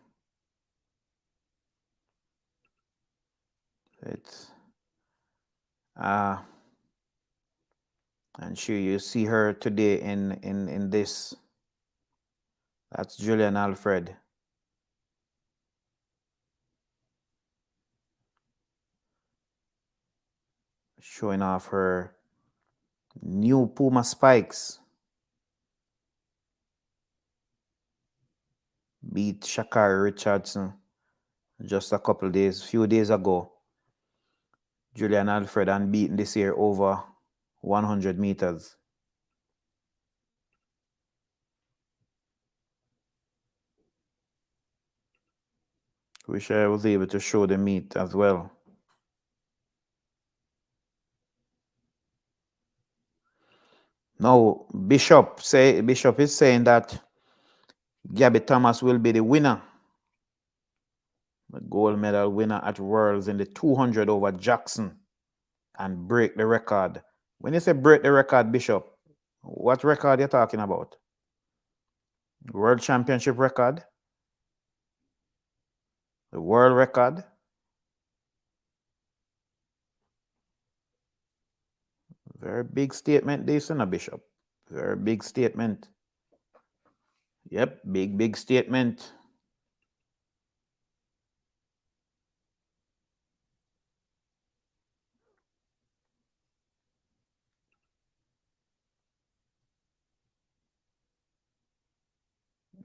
It's and you see her today in this. That's Julian Alfred. Showing off her new Puma spikes. Beat Shakari Richardson just a few days ago. Julian Alfred unbeaten this year over 100 meters. Wish I was able to show the meet as well. Now, Bishop is saying that Gabby Thomas will be the winner, the gold medal winner at Worlds in the 200 over Jackson and break the record. When you say break the record, Bishop, what record are you talking about? World Championship record? The world record? Very big statement, this, Bishop. Very big statement. Yep, big statement.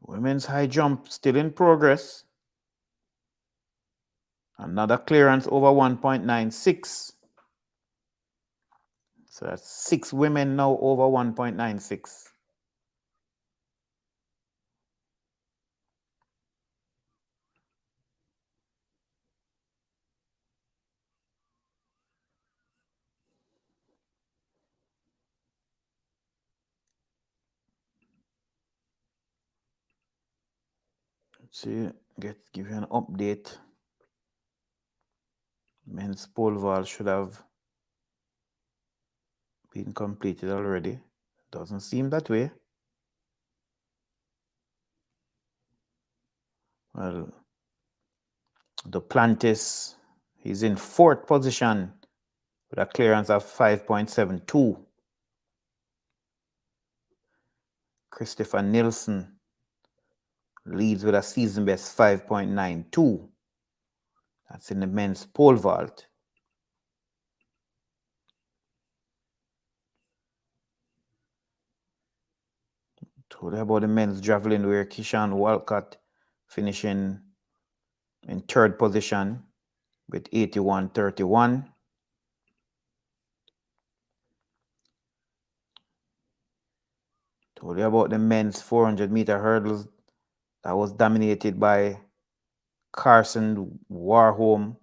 Women's high jump still in progress. Another clearance over 1.96. So that's 6 women now over 1.96. Let's see, give you an update. Men's pole vault should have been completed already. Doesn't seem that way. Well, Duplantis, he's in 4th position with a clearance of 5.72. Christopher Nielsen leads with a season best 5.92. That's in the men's pole vault. Told you about the men's javelin where Kishan Walcott finishing in 3rd position with 81.31. Told you about the men's 400-meter hurdles that was dominated by Carson Warholm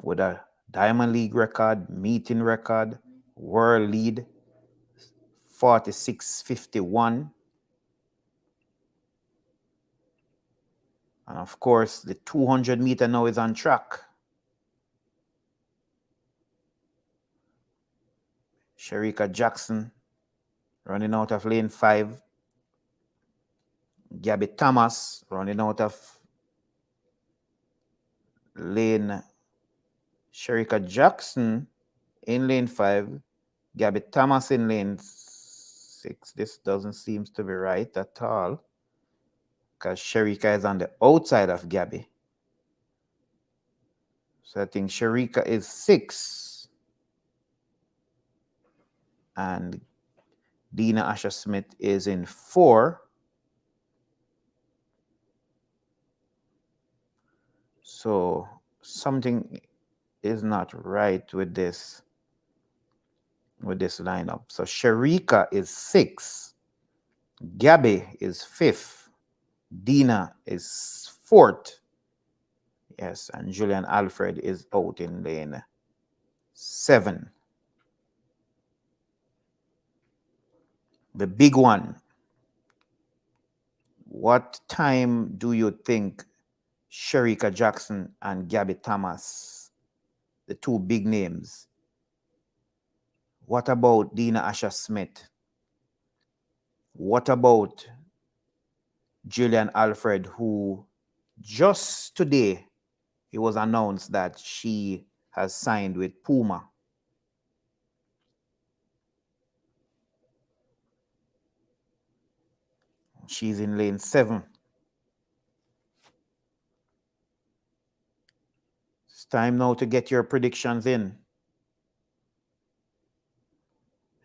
with a Diamond League record, meeting record, world lead, 46.51. And of course, the 200-meter now is on track. Sherika Jackson running out of lane 5. Gabby Thomas running out of lane. Sherika Jackson in lane 5. Gabby Thomas in lane 6. This doesn't seem to be right at all, because Sherika is on the outside of Gabby. So I think Sherika is 6. And Dina Asher Smith is in 4. So something is not right with this lineup. So Sherika is 6. Gabby is 5th. Dina is 4th. Yes, and Julian Alfred is out in lane 7. The big one. What time do you think Sherika Jackson and Gabby Thomas, the 2 big names? What about Dina Asher Smith? What about Julian Alfred, who just today it was announced that she has signed with Puma? She's in lane 7. It's time now to get your predictions in.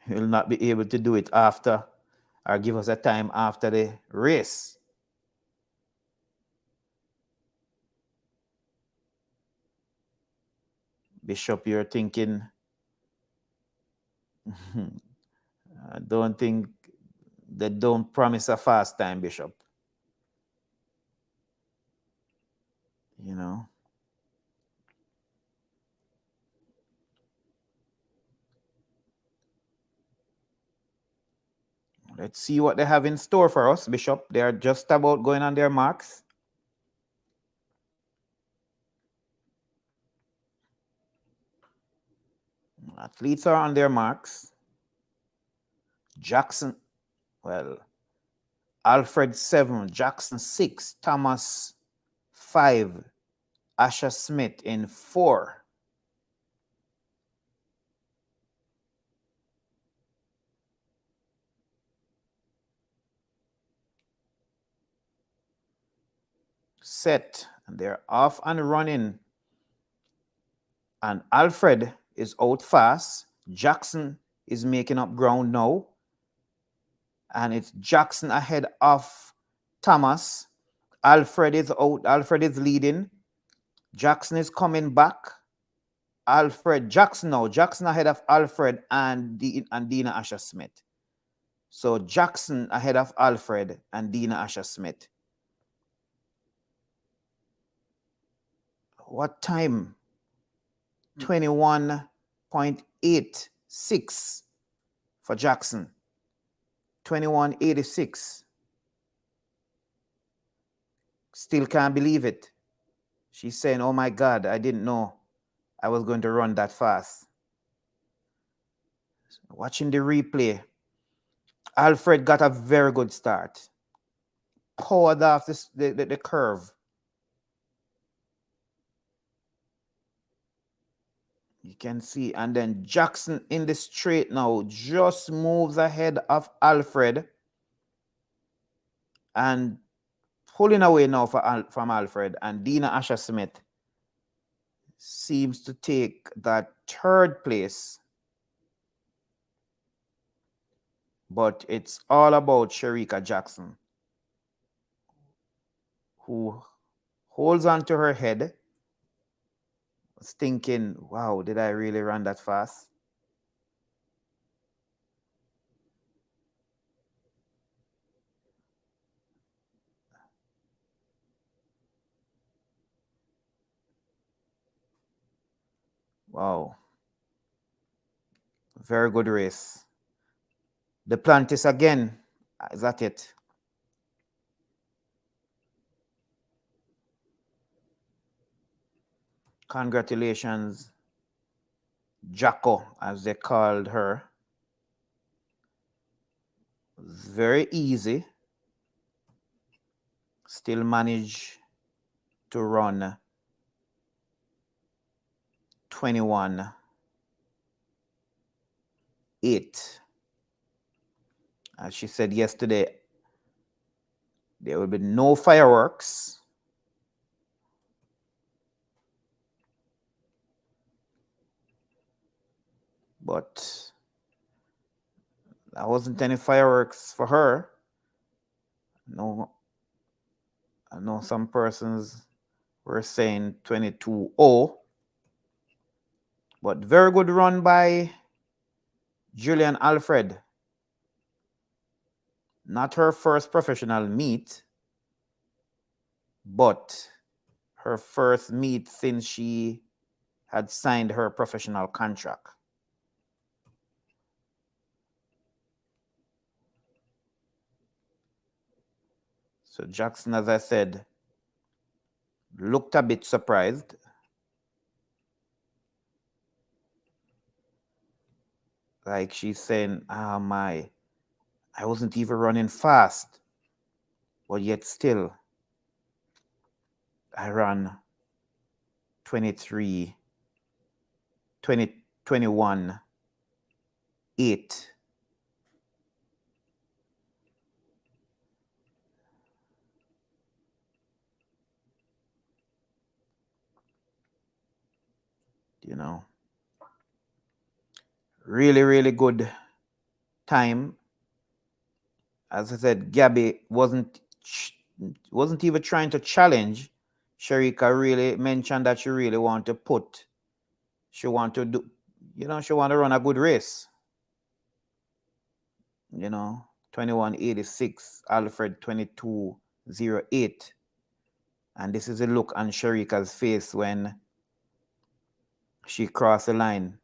You'll not be able to do it after, or give us a time after the race. Bishop, you're thinking, I don't think they don't promise a fast time, Bishop. You know. Let's see what they have in store for us, Bishop. They are just about going on their marks. Athletes are on their marks. Jackson, well, Alfred 7, Jackson 6, Thomas 5, Asher Smith in 4. Set, and they're off and running. And Alfred is out fast. Jackson is making up ground now. And it's Jackson ahead of Thomas. Alfred is out. Alfred is leading. Jackson is coming back. Jackson now. Jackson ahead of Alfred and Dina Asher Smith. So Jackson ahead of Alfred and Dina Asher Smith. What time? 21.86 for Jackson. 21.86. Still can't believe it. She's saying, oh my God, I didn't know I was going to run that fast. Watching the replay, Alfred got a very good start. Powered off the curve. You can see. And then Jackson in the straight now just moves ahead of Alfred. And pulling away now from Alfred. And Dina Asher Smith seems to take that third place. But it's all about Shericka Jackson, who holds on to her head, was thinking, wow, did I really run that fast? Wow. Very good race. The Plantis again. Is that it? Congratulations, Jacko, as they called her. Very easy. Still managed to run 21.8. As she said yesterday, there will be no fireworks. But there wasn't any fireworks for her. No, I know some persons were saying 22.0. But very good run by Julian Alfred. Not her first professional meet, but her first meet since she had signed her professional contract. So Jackson, as I said, looked a bit surprised. Like she's saying, ah, I wasn't even running fast. But yet still, I ran 21.8. You know, really, really good time. As I said, Gabby wasn't even trying to challenge. Shericka really mentioned that she really wanted to put she want to do, she want to run a good race. 2186, Alfred 2208. And this is a look on Sharika's face when she crossed the line.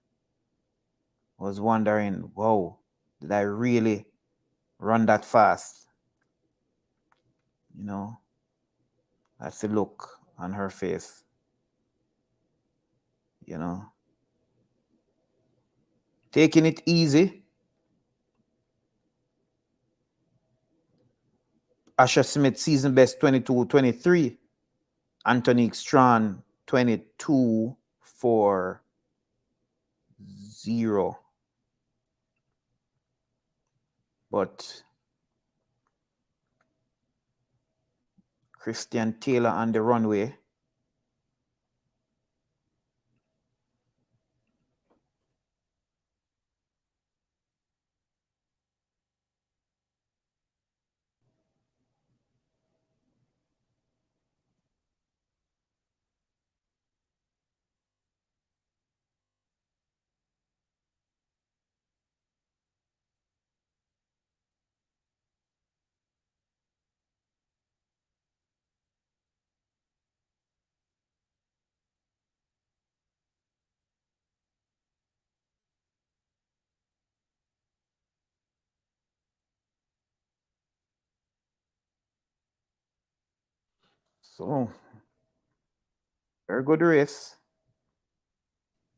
Was wondering, wow, did I really run that fast? That's the look on her face. Taking it easy. Asha Smith, season best 22-23. Antonique Strawn, 22-4-0. But Christian Taylor on the runway. So, very good race.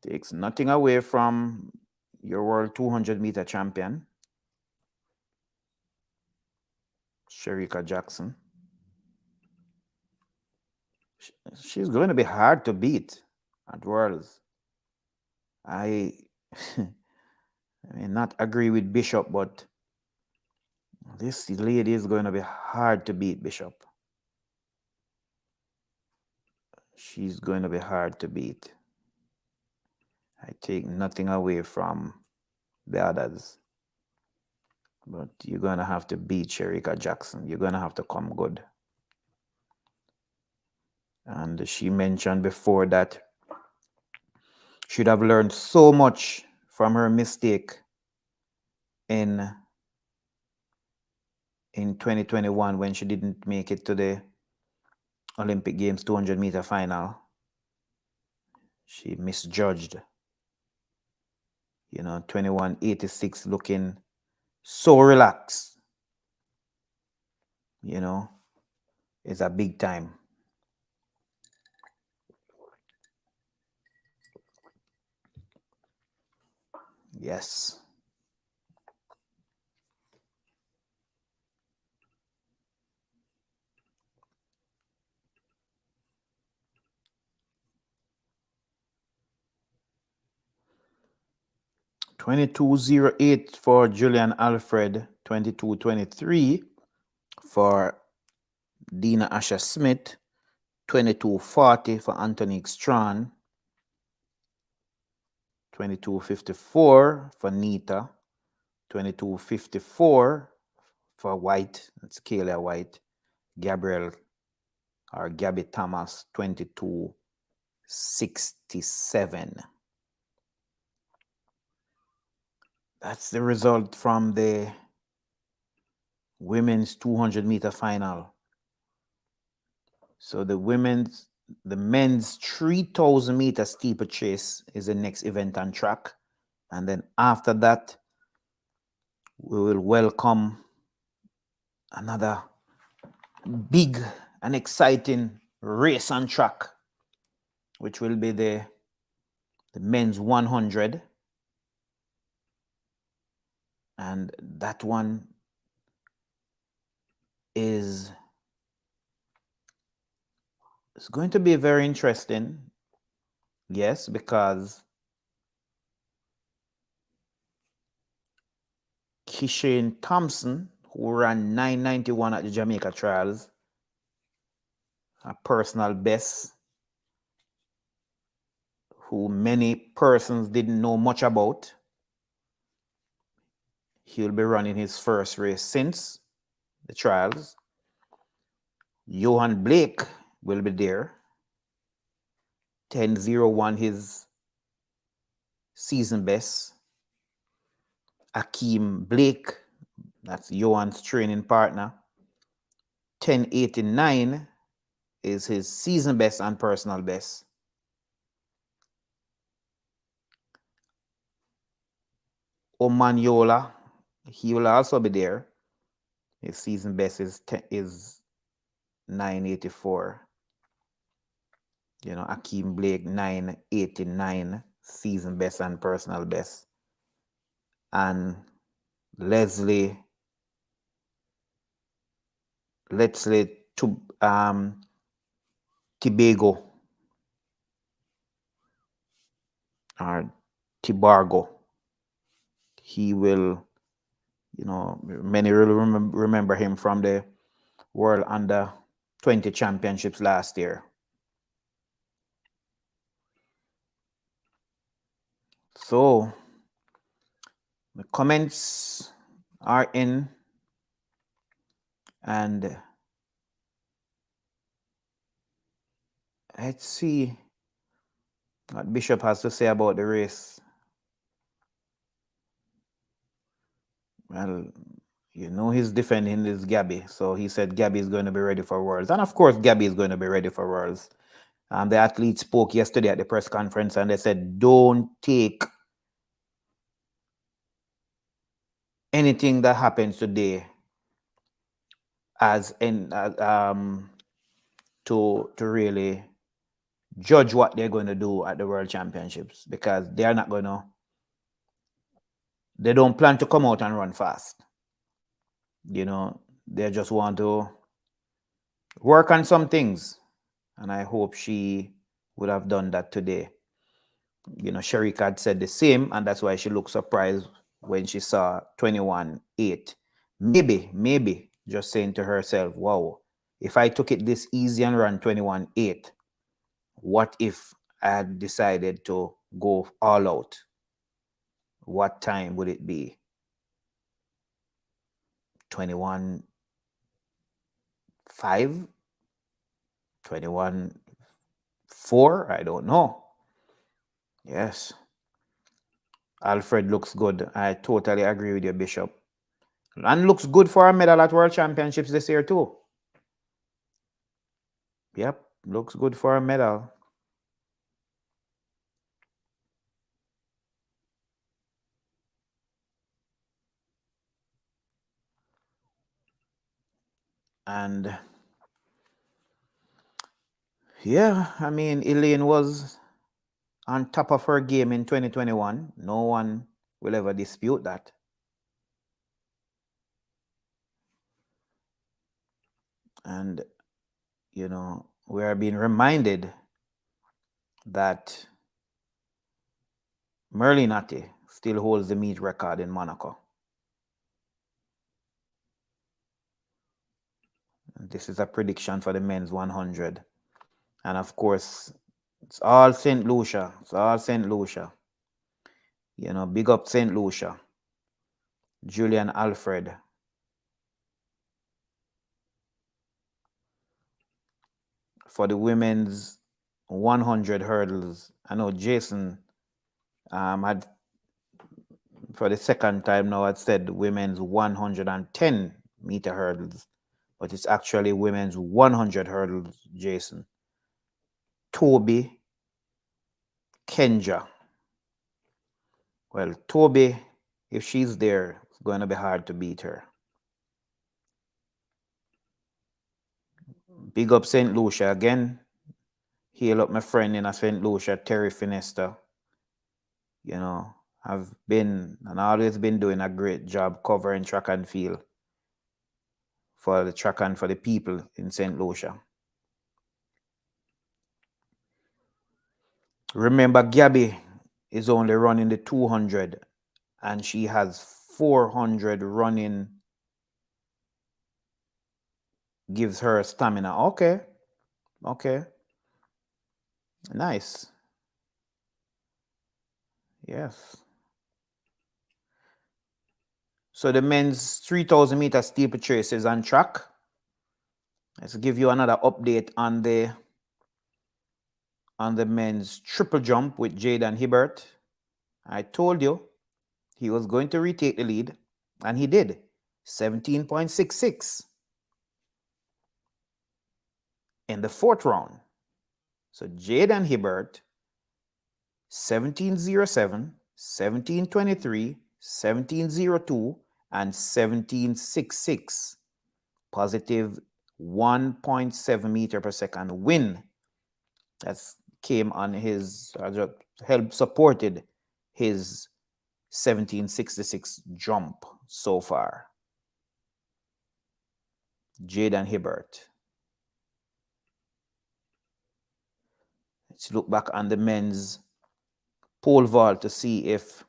Takes nothing away from your world 200-meter champion, Shericka Jackson. She's going to be hard to beat at Worlds. I may not agree with Bishop, but this lady is going to be hard to beat, Bishop. She's going to be hard to beat. I take nothing away from the others. But you're going to have to beat Shericka Jackson. You're going to have to come good. And she mentioned before that she'd have learned so much from her mistake in 2021 when she didn't make it to the Olympic Games 200-meter final. She misjudged. 2186 looking so relaxed. It's a big time. Yes. $22.08 for Julian Alfred, 22.23 for Dina Asha Smith, 22.40 for Antonique Strawn, 22.54 for Nita, 22.54 for White, that's Kayla White, Gabby Thomas, 22.67. That's the result from the women's 200-meter final. So the men's 3,000-meter steeplechase is the next event on track. And then after that, we will welcome another big and exciting race on track, which will be the men's 100. And that one is it's going to be very interesting. Yes, because Kishane Thompson, who ran 991 at the Jamaica trials, a personal best, who many persons didn't know much about. He'll be running his first race since the trials. Johan Blake will be there. 10:01 his season best. Akeem Blake, that's Johan's training partner, 1089 is his season best and personal best. Omanyola, he will also be there. His season best is 984. Akeem Blake 989 season best and personal best. And Leslie Tibago or Tibargo. He will, many really remember him from the World Under 20 Championships last year. So the comments are in, and let's see what Bishop has to say about the race. Well, he's defending this Gabby. So he said Gabby is going to be ready for Worlds. And of course, Gabby is going to be ready for Worlds. The athlete spoke yesterday at the press conference and they said, don't take anything that happens today as to really judge what they're going to do at the World Championships, because they are not going to, they don't plan to come out and run fast. They just want to work on some things. And I hope she would have done that today. Sherika had said the same, and that's why she looked surprised when she saw 21.8. Maybe just saying to herself, wow, if I took it this easy and ran 21.8, what if I had decided to go all out? What time would it be? 21.5? 21.4? I don't know. Yes. Alfred looks good. I totally agree with you, Bishop. And looks good for a medal at World Championships this year too. Yep, looks good for a medal. And yeah, I mean, Elaine was on top of her game in 2021. No one will ever dispute that. And, we are being reminded that Merlinati still holds the meet record in Monaco. This is a prediction for the men's 100. And of course, it's all St. Lucia. It's all St. Lucia. Big up St. Lucia. Julian Alfred. For the women's 100 hurdles, I know Jason had, for the second time now, had said women's 110 meter hurdles, but it's actually women's 100 hurdles, Jason. Toby Kenja. Well, Toby, if she's there, it's going to be hard to beat her. Big up St. Lucia again. Heal up my friend in St. Lucia, Terry Finesta. I've been and always been doing a great job covering track and field for the track and for the people in St. Lucia. Remember, Gabby is only running the 200 and she has 400 running, gives her stamina. Okay. Nice. Yes. So the men's 3,000 meter steeplechase is on track. Let's give you another update on the men's triple jump with Jaden Hibbert. I told you he was going to retake the lead, and he did. 17.66 in the fourth round. So Jaden Hibbert, 1707, 1723, 1702, and 1766. Positive 1.7 meter per second win. That came on his, helped supported his 1766 jump so far. Jaden Hibbert. Let's look back on the men's pole vault to see if,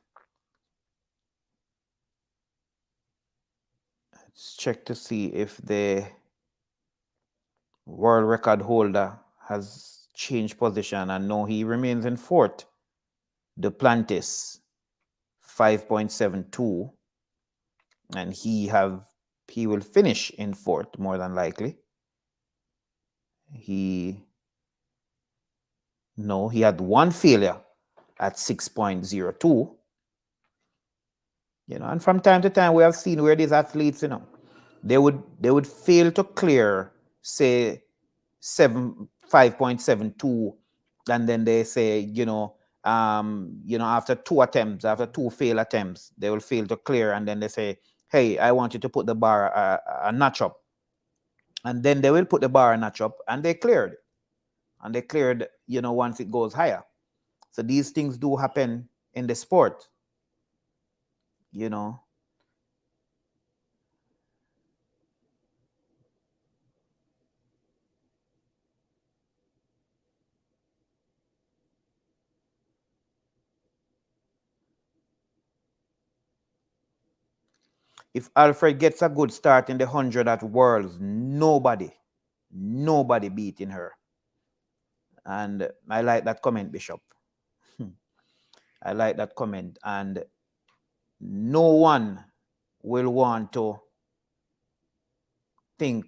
let's check to see if the world record holder has changed position, and no, he remains in fourth. Duplantis, 5.72, and he will finish in fourth more than likely. He had one failure at 6.02. And from time to time we have seen where these athletes, they would fail to clear, say, 5.72, and then they say, after two failed attempts, they will fail to clear, and then they say, hey, I want you to put the bar a notch up. And then they will put the bar a notch up, and they cleared. And they cleared, once it goes higher. So these things do happen in the sport. If Alfred gets a good start in the 100 at Worlds, nobody beating her. And I like that comment, Bishop. I like that comment. And no one will want to think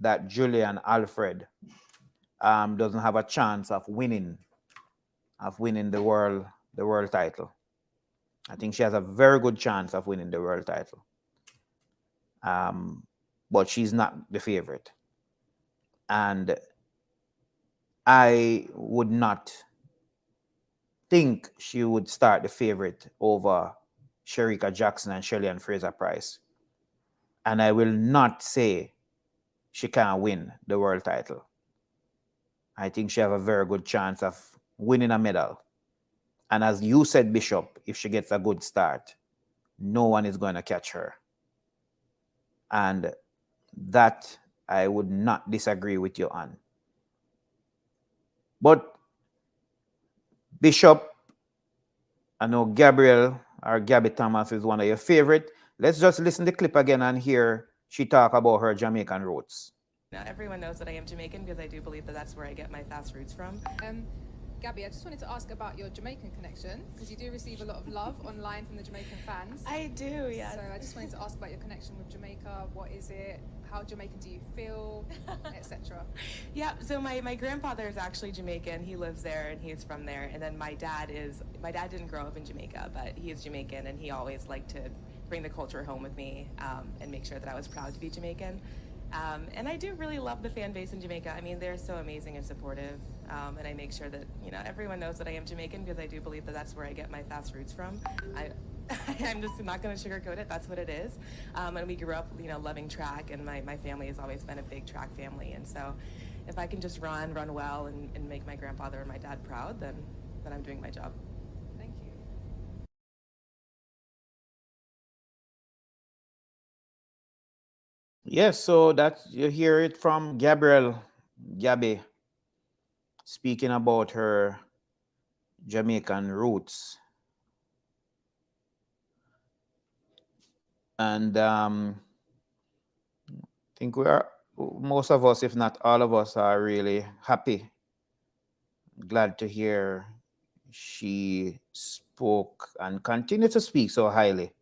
that Julian Alfred doesn't have a chance of winning the world title. I think she has a very good chance of winning the world title. But she's not the favorite. And I would not think she would start the favorite over Shericka Jackson and Shelly-Ann Fraser-Pryce. And I will not say she can't win the world title. I think she has a very good chance of winning a medal. And as you said, Bishop, if she gets a good start, no one is going to catch her. And that I would not disagree with you on. But Bishop, I know Gabby Thomas is one of your favorite. Let's just listen to the clip again and hear she talk about her Jamaican roots. Now, everyone knows that I am Jamaican because I do believe that that's where I get my fast roots from. Gabby, I just wanted to ask about your Jamaican connection, because you do receive a lot of love online from the Jamaican fans. I do, yeah. So I just wanted to ask about your connection with Jamaica. What is it? How Jamaican do you feel, etc.? Yeah, so my grandfather is actually Jamaican. He lives there and he's from there. And then my dad didn't grow up in Jamaica, but he is Jamaican, and he always liked to bring the culture home with me and make sure that I was proud to be Jamaican. And I do really love the fan base in Jamaica. I mean, they're so amazing and supportive. And I make sure that, everyone knows that I am Jamaican because I do believe that that's where I get my fast roots from. I'm just not going to sugarcoat it. That's what it is. And we grew up, loving track, and my family has always been a big track family. And so if I can just run well, and make my grandfather and my dad proud, then I'm doing my job. Thank you. Yes, so you hear it from Gabby, speaking about her Jamaican roots. And I think most of us, if not all of us, are really happy, glad to hear she spoke and continued to speak so highly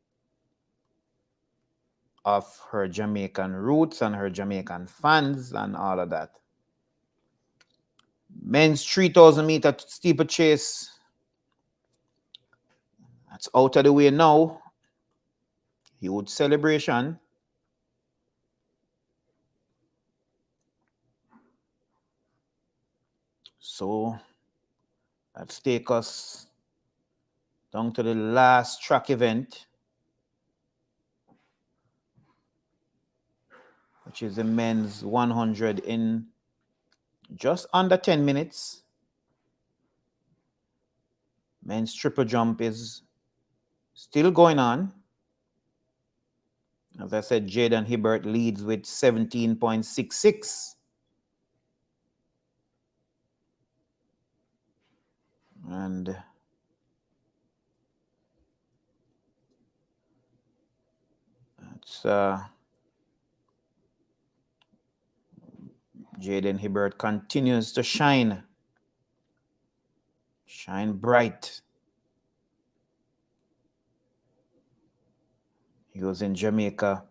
of her Jamaican roots and her Jamaican fans and all of that. Men's 3,000 meter steeplechase. That's out of the way now. Huge celebration. So let's take us down to the last track event, which is the men's 100 in just under 10 minutes. Men's triple jump is still going on. As I said, Jaden Hibbert leads with 17.66. And that's Jaden Hibbert continues to shine bright. He was in Jamaica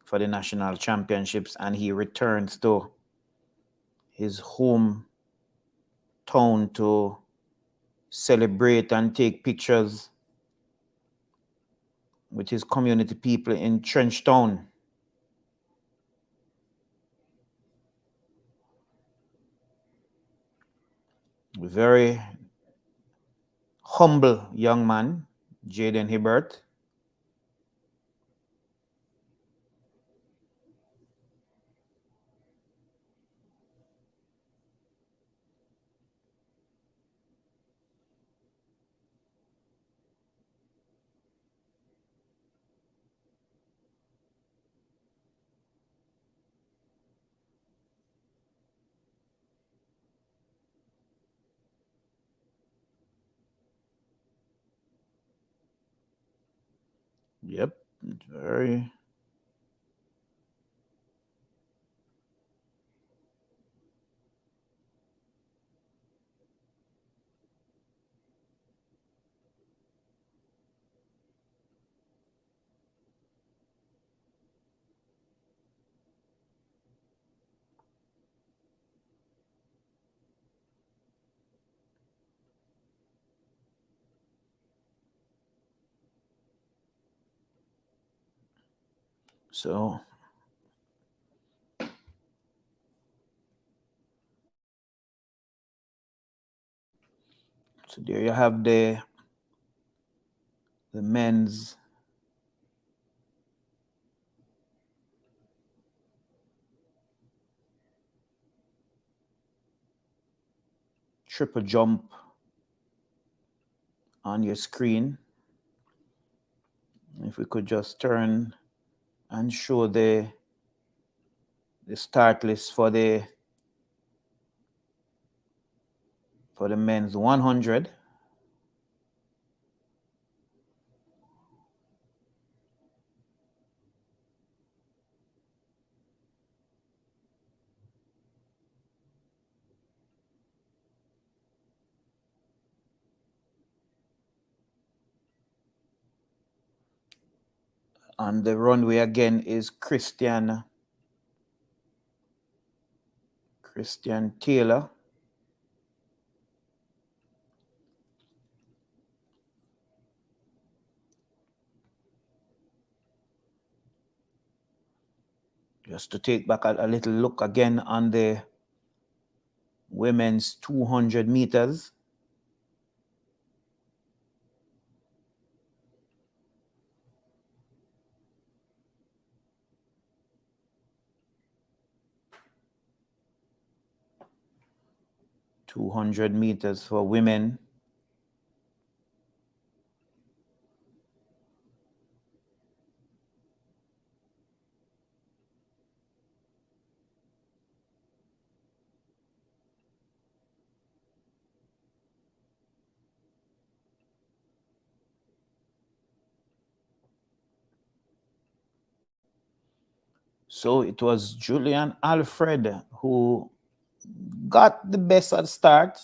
for the national championships, and he returns to his home town to celebrate and take pictures with his community people in Trenchtown. Very humble young man, Jaden Hibbert. Yep, very. So there you have the men's triple jump on your screen. If we could just turn and show the start list for the men's 100. On the runway again is Christian Taylor. Just to take back a little look again on the women's 200 meters. $200 for women. So it was Julian Alfred who got the best at start.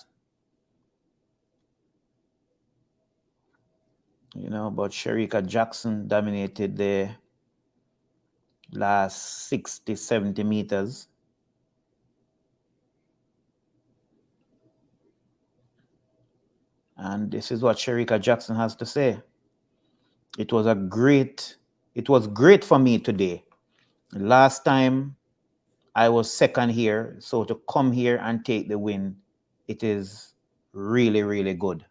But Sherika Jackson dominated the last 60, 70 meters. And this is what Sherika Jackson has to say. It was great for me today. Last time I was second here, so to come here and take the win, it is really, really good.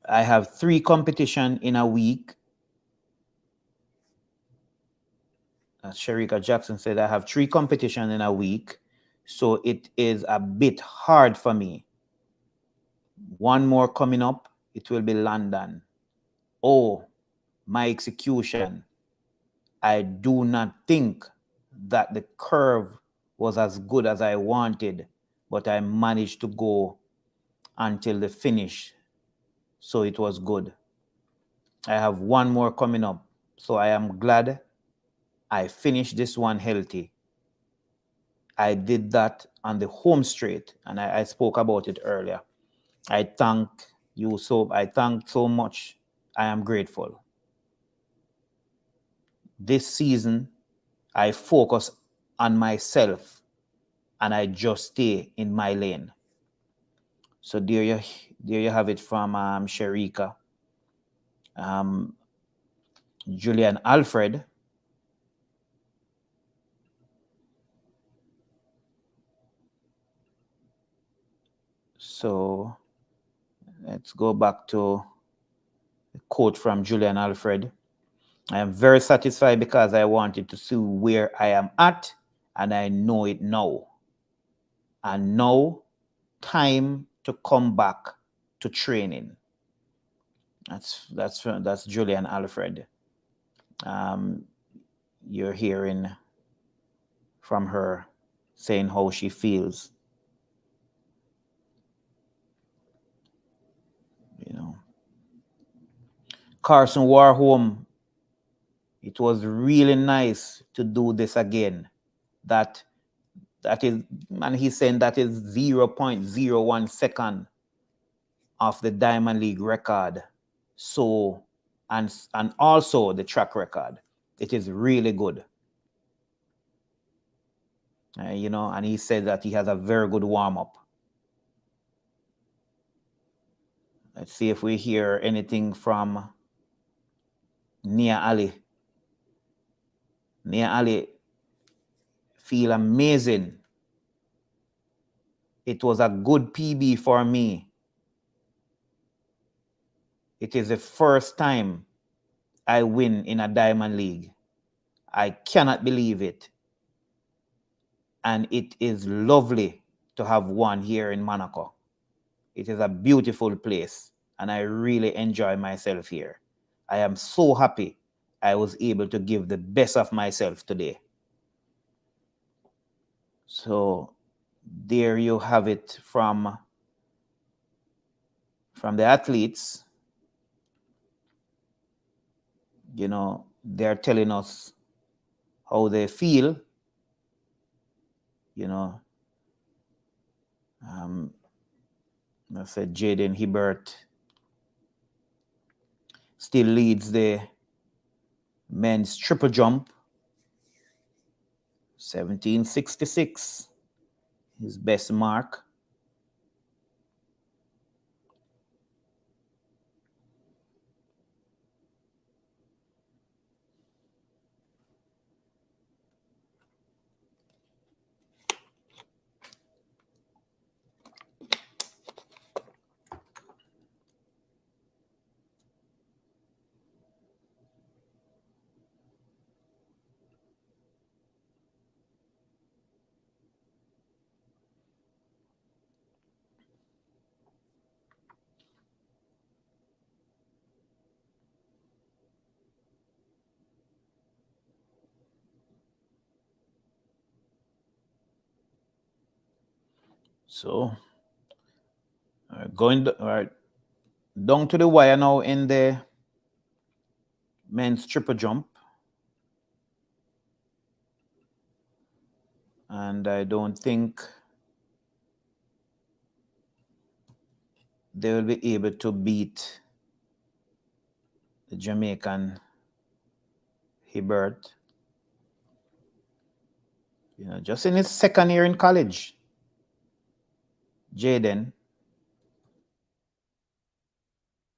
I have 3 competition in a week. As Sherika Jackson said, I have 3 competition in a week, so it is a bit hard for me. One more coming up, it will be London. Oh, my execution. I do not think that the curve was as good as I wanted, but I managed to go until the finish, so it was good. I have one more coming up, so I am glad I finished this one healthy. I did that on the home straight, and I spoke about it earlier. I thank so much. I am grateful. This season, I focus on myself and I just stay in my lane. So there you have it from Sherika. Julian Alfred. So let's go back to the quote from Julian Alfred. I am very satisfied because I wanted to see where I am at, and I know it now. And now, time to come back to training. That's Julian Alfred. You're hearing from her saying how she feels. You know, Carson Warholm. It was really nice to do this again. That is, and he's saying that is 0.01 second of the Diamond League record. So, and also the track record. It is really good. You know, and he said that he has a very good warm-up. Let's see if we hear anything from Nia Ali. Nia Ali feel amazing. It was a good PB for me. It is the first time I win in a Diamond League. I cannot believe it. And it is lovely to have one here in Monaco. It is a beautiful place, and I really enjoy myself here. I am so happy I was able to give the best of myself today. So there you have it from the athletes. You know, they're telling us how they feel. You know, I said Jaden Hibbert still leads the men's triple jump. 1766, his best mark. So, going down to the wire now in the men's triple jump. And I don't think they will be able to beat the Jamaican Hibbert. You know, just in his second year in college. Jaden.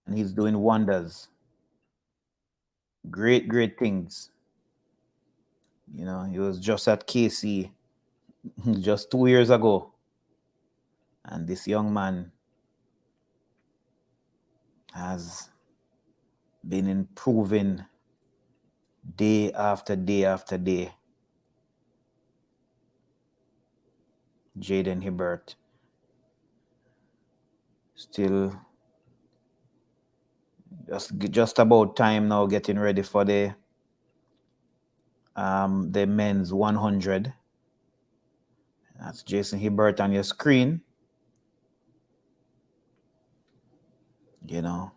And he's doing wonders. Great, great things. You know, he was just at KC just 2 years ago. And this young man has been improving day after day after day. Jaden Hibbert. Still just about time now, getting ready for the men's 100. That's Jason Hibbert on your screen. You know,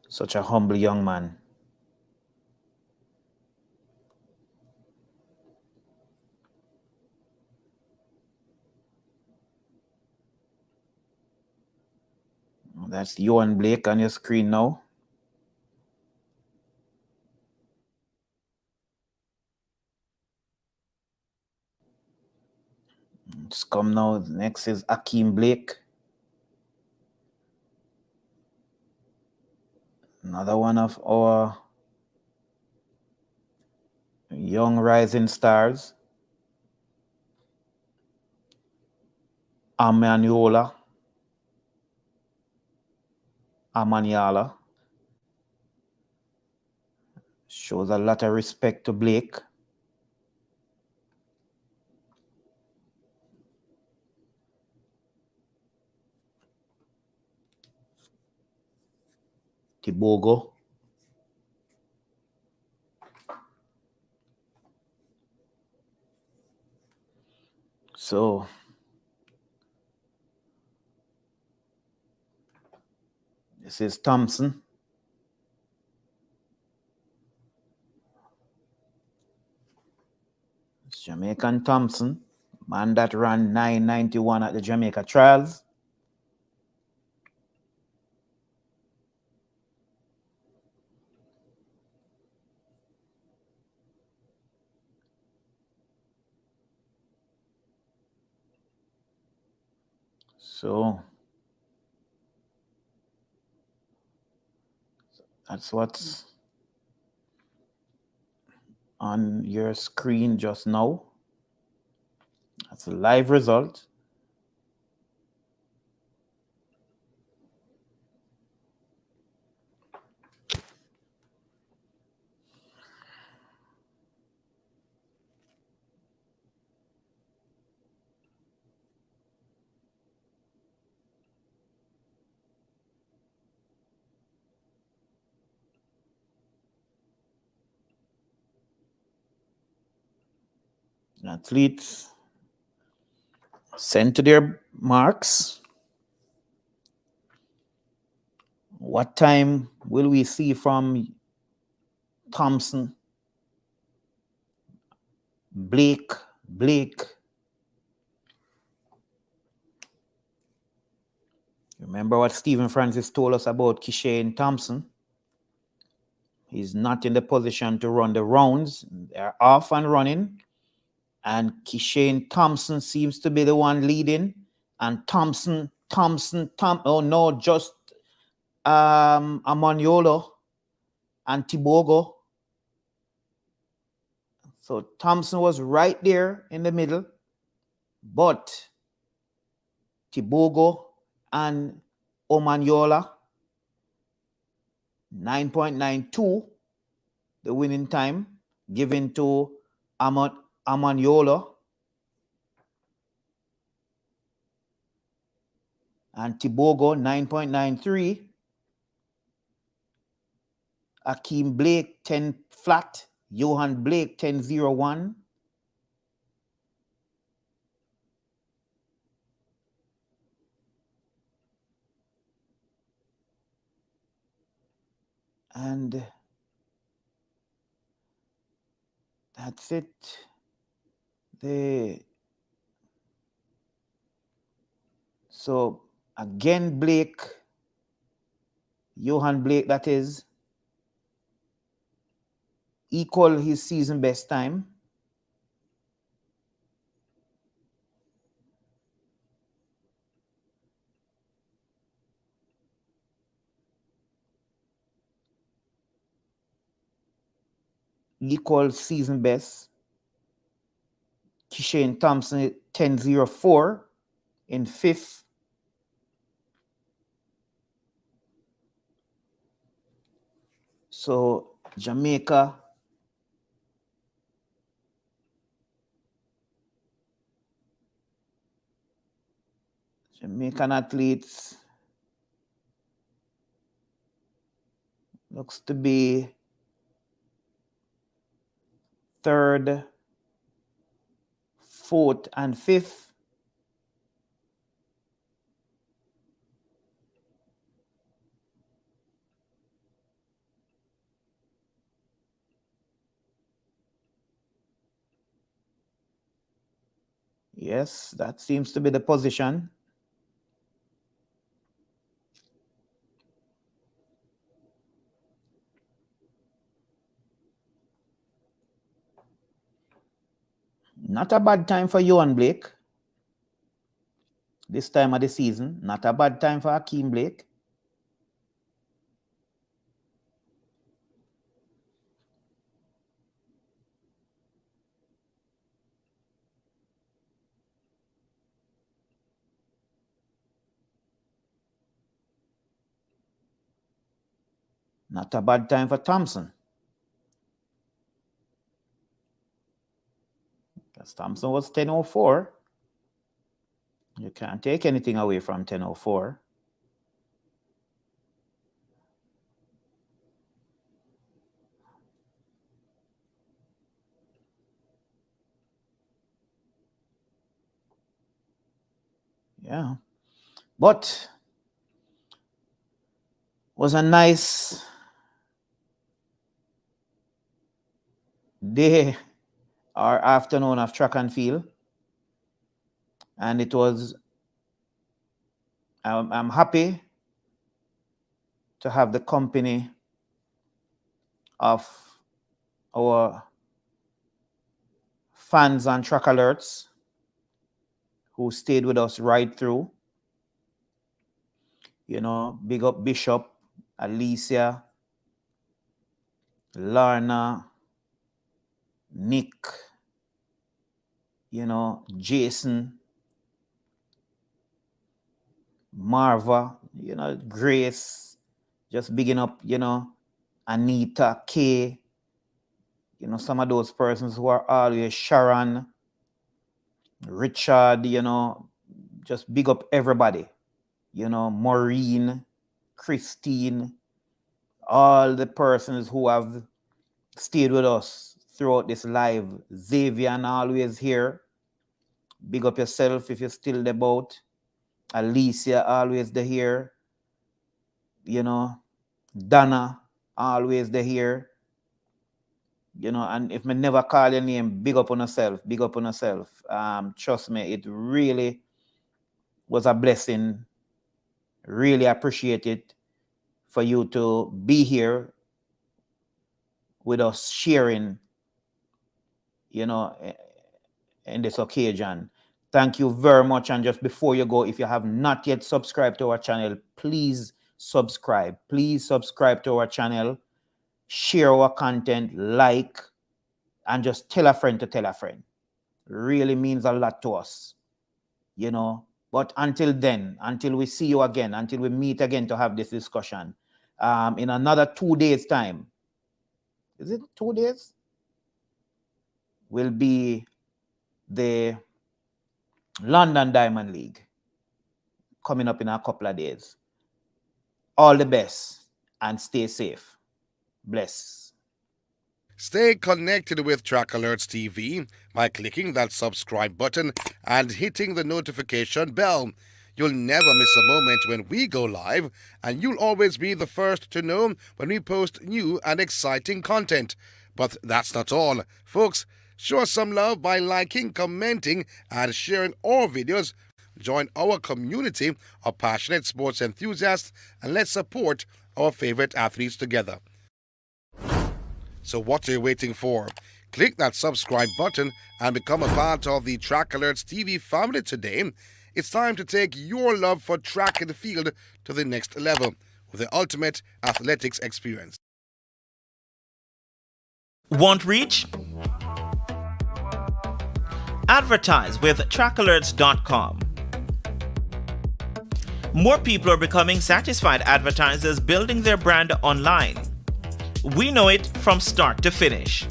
such a humble young man. That's Johan Blake on your screen now. Just come now. Next is Akeem Blake. Another one of our young rising stars. Amaniala. Shows a lot of respect to Blake. Tibogo. So this is Thompson. It's Jamaican Thompson, man that ran 991 at the Jamaica Trials. So that's what's on your screen just now. That's a live result. Athletes sent to their marks. What time will we see from Thompson? Blake. Remember what Stephen Francis told us about Kishane Thompson? He's not in the position to run the rounds. They're off and running. And Kishane Thompson seems to be the one leading. And Thompson, oh no, just Amaniolo and Tibogo. So Thompson was right there in the middle. But Tibogo and Omaniola, 9.92, the winning time, given to Amaniola. And Tibogo, 9.93. Akeem Blake, 10 flat. Johan Blake, 10.01. And that's it. So again, Blake, Johan Blake, that is, equal his season best time. equal season best. Kishane Thompson 10.04 in fifth. So Jamaican athletes looks to be third, fourth, and fifth. Yes, that seems to be the position. Not a bad time for Johan Blake. This time of the season. Not a bad time for Hakeem Blake. Not a bad time for Thompson. Because Thompson was 10.04. You can't take anything away from 10.04. Yeah. But was a nice day or afternoon of track and field. And it was, I'm happy to have the company of our fans on Trackalerts who stayed with us right through. You know, big up Bishop, Alicia, Larna, Nick, you know, Jason, Marva, you know, Grace, just bigging up, you know, Anita, Kay, you know, some of those persons who are always Sharon, Richard, you know, just big up everybody, you know, Maureen, Christine, all the persons who have stayed with us throughout this live. Xavier always here. Big up yourself if you're still the boat. Alicia always the here. You know, Donna always the here. You know, and if me never call your name, big up on yourself. Big up on yourself. Trust me, it really was a blessing. Really appreciate it for you to be here with us sharing, you know, in this occasion. Thank you very much. And just before you go, if you have not yet subscribed to our channel, please subscribe. Please subscribe to our channel. Share our content, like, and just tell a friend to tell a friend. Really means a lot to us, you know. But until then, until we see you again, until we meet again to have this discussion, in another 2 days' time, is it 2 days? Will be the London Diamond League coming up in a couple of days. All the best and stay safe. Bless. Stay connected with Trackalerts TV by clicking that subscribe button and hitting the notification bell. You'll never miss a moment when we go live, and you'll always be the first to know when we post new and exciting content. But that's not all. Folks, show us some love by liking, commenting, and sharing our videos. Join our community of passionate sports enthusiasts, and let's support our favorite athletes together. So what are you waiting for? Click that subscribe button and become a part of the Trackalerts TV family today. It's time to take your love for track and field to the next level with the ultimate athletics experience. Want reach? Advertise with Trackalerts.com. More people are becoming satisfied advertisers building their brand online. We know it from start to finish.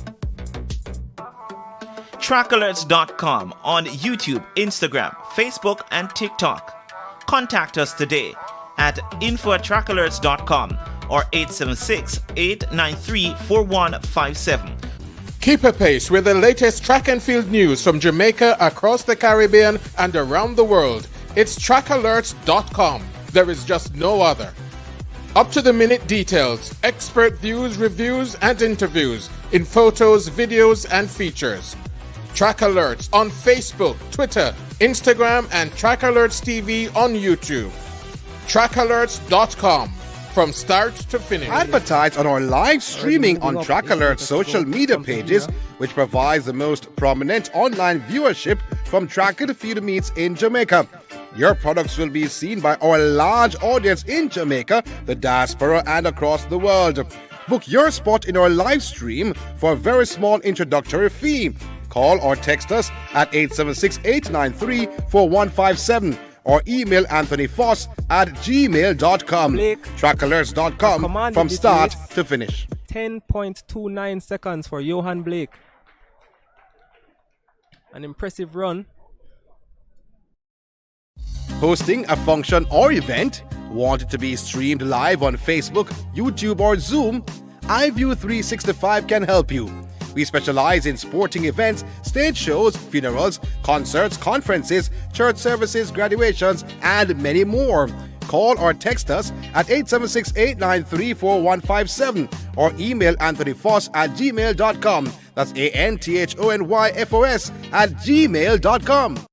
Trackalerts.com on YouTube, Instagram, Facebook, and TikTok. Contact us today at info@trackalerts.com or 876-893-4157. Keep apace with the latest track and field news from Jamaica, across the Caribbean, and around the world. It's Trackalerts.com. There is just no other. Up-to-the-minute details, expert views, reviews, and interviews in photos, videos, and features. Track Alerts on Facebook, Twitter, Instagram, and Track Alerts TV on YouTube. Trackalerts.com. From start to finish. Advertise on our live streaming on Trackalerts social media pages, which provides the most prominent online viewership from tracker to field meets in Jamaica. Your products will be seen by our large audience in Jamaica, the diaspora, and across the world. Book your spot in our live stream for a very small introductory fee. Call or text us at 876-893-4157 or email anthonyfoss@gmail.com. Trackalerts.com from start to finish. 10.29 seconds for Johan Blake. An impressive run. Hosting a function or event? Want it to be streamed live on Facebook, YouTube, or Zoom? iView365 can help you. We specialize in sporting events, stage shows, funerals, concerts, conferences, church services, graduations, and many more. Call or text us at 876-893-4157 or email anthonyfoss@gmail.com. That's ANTHONYFOS@gmail.com.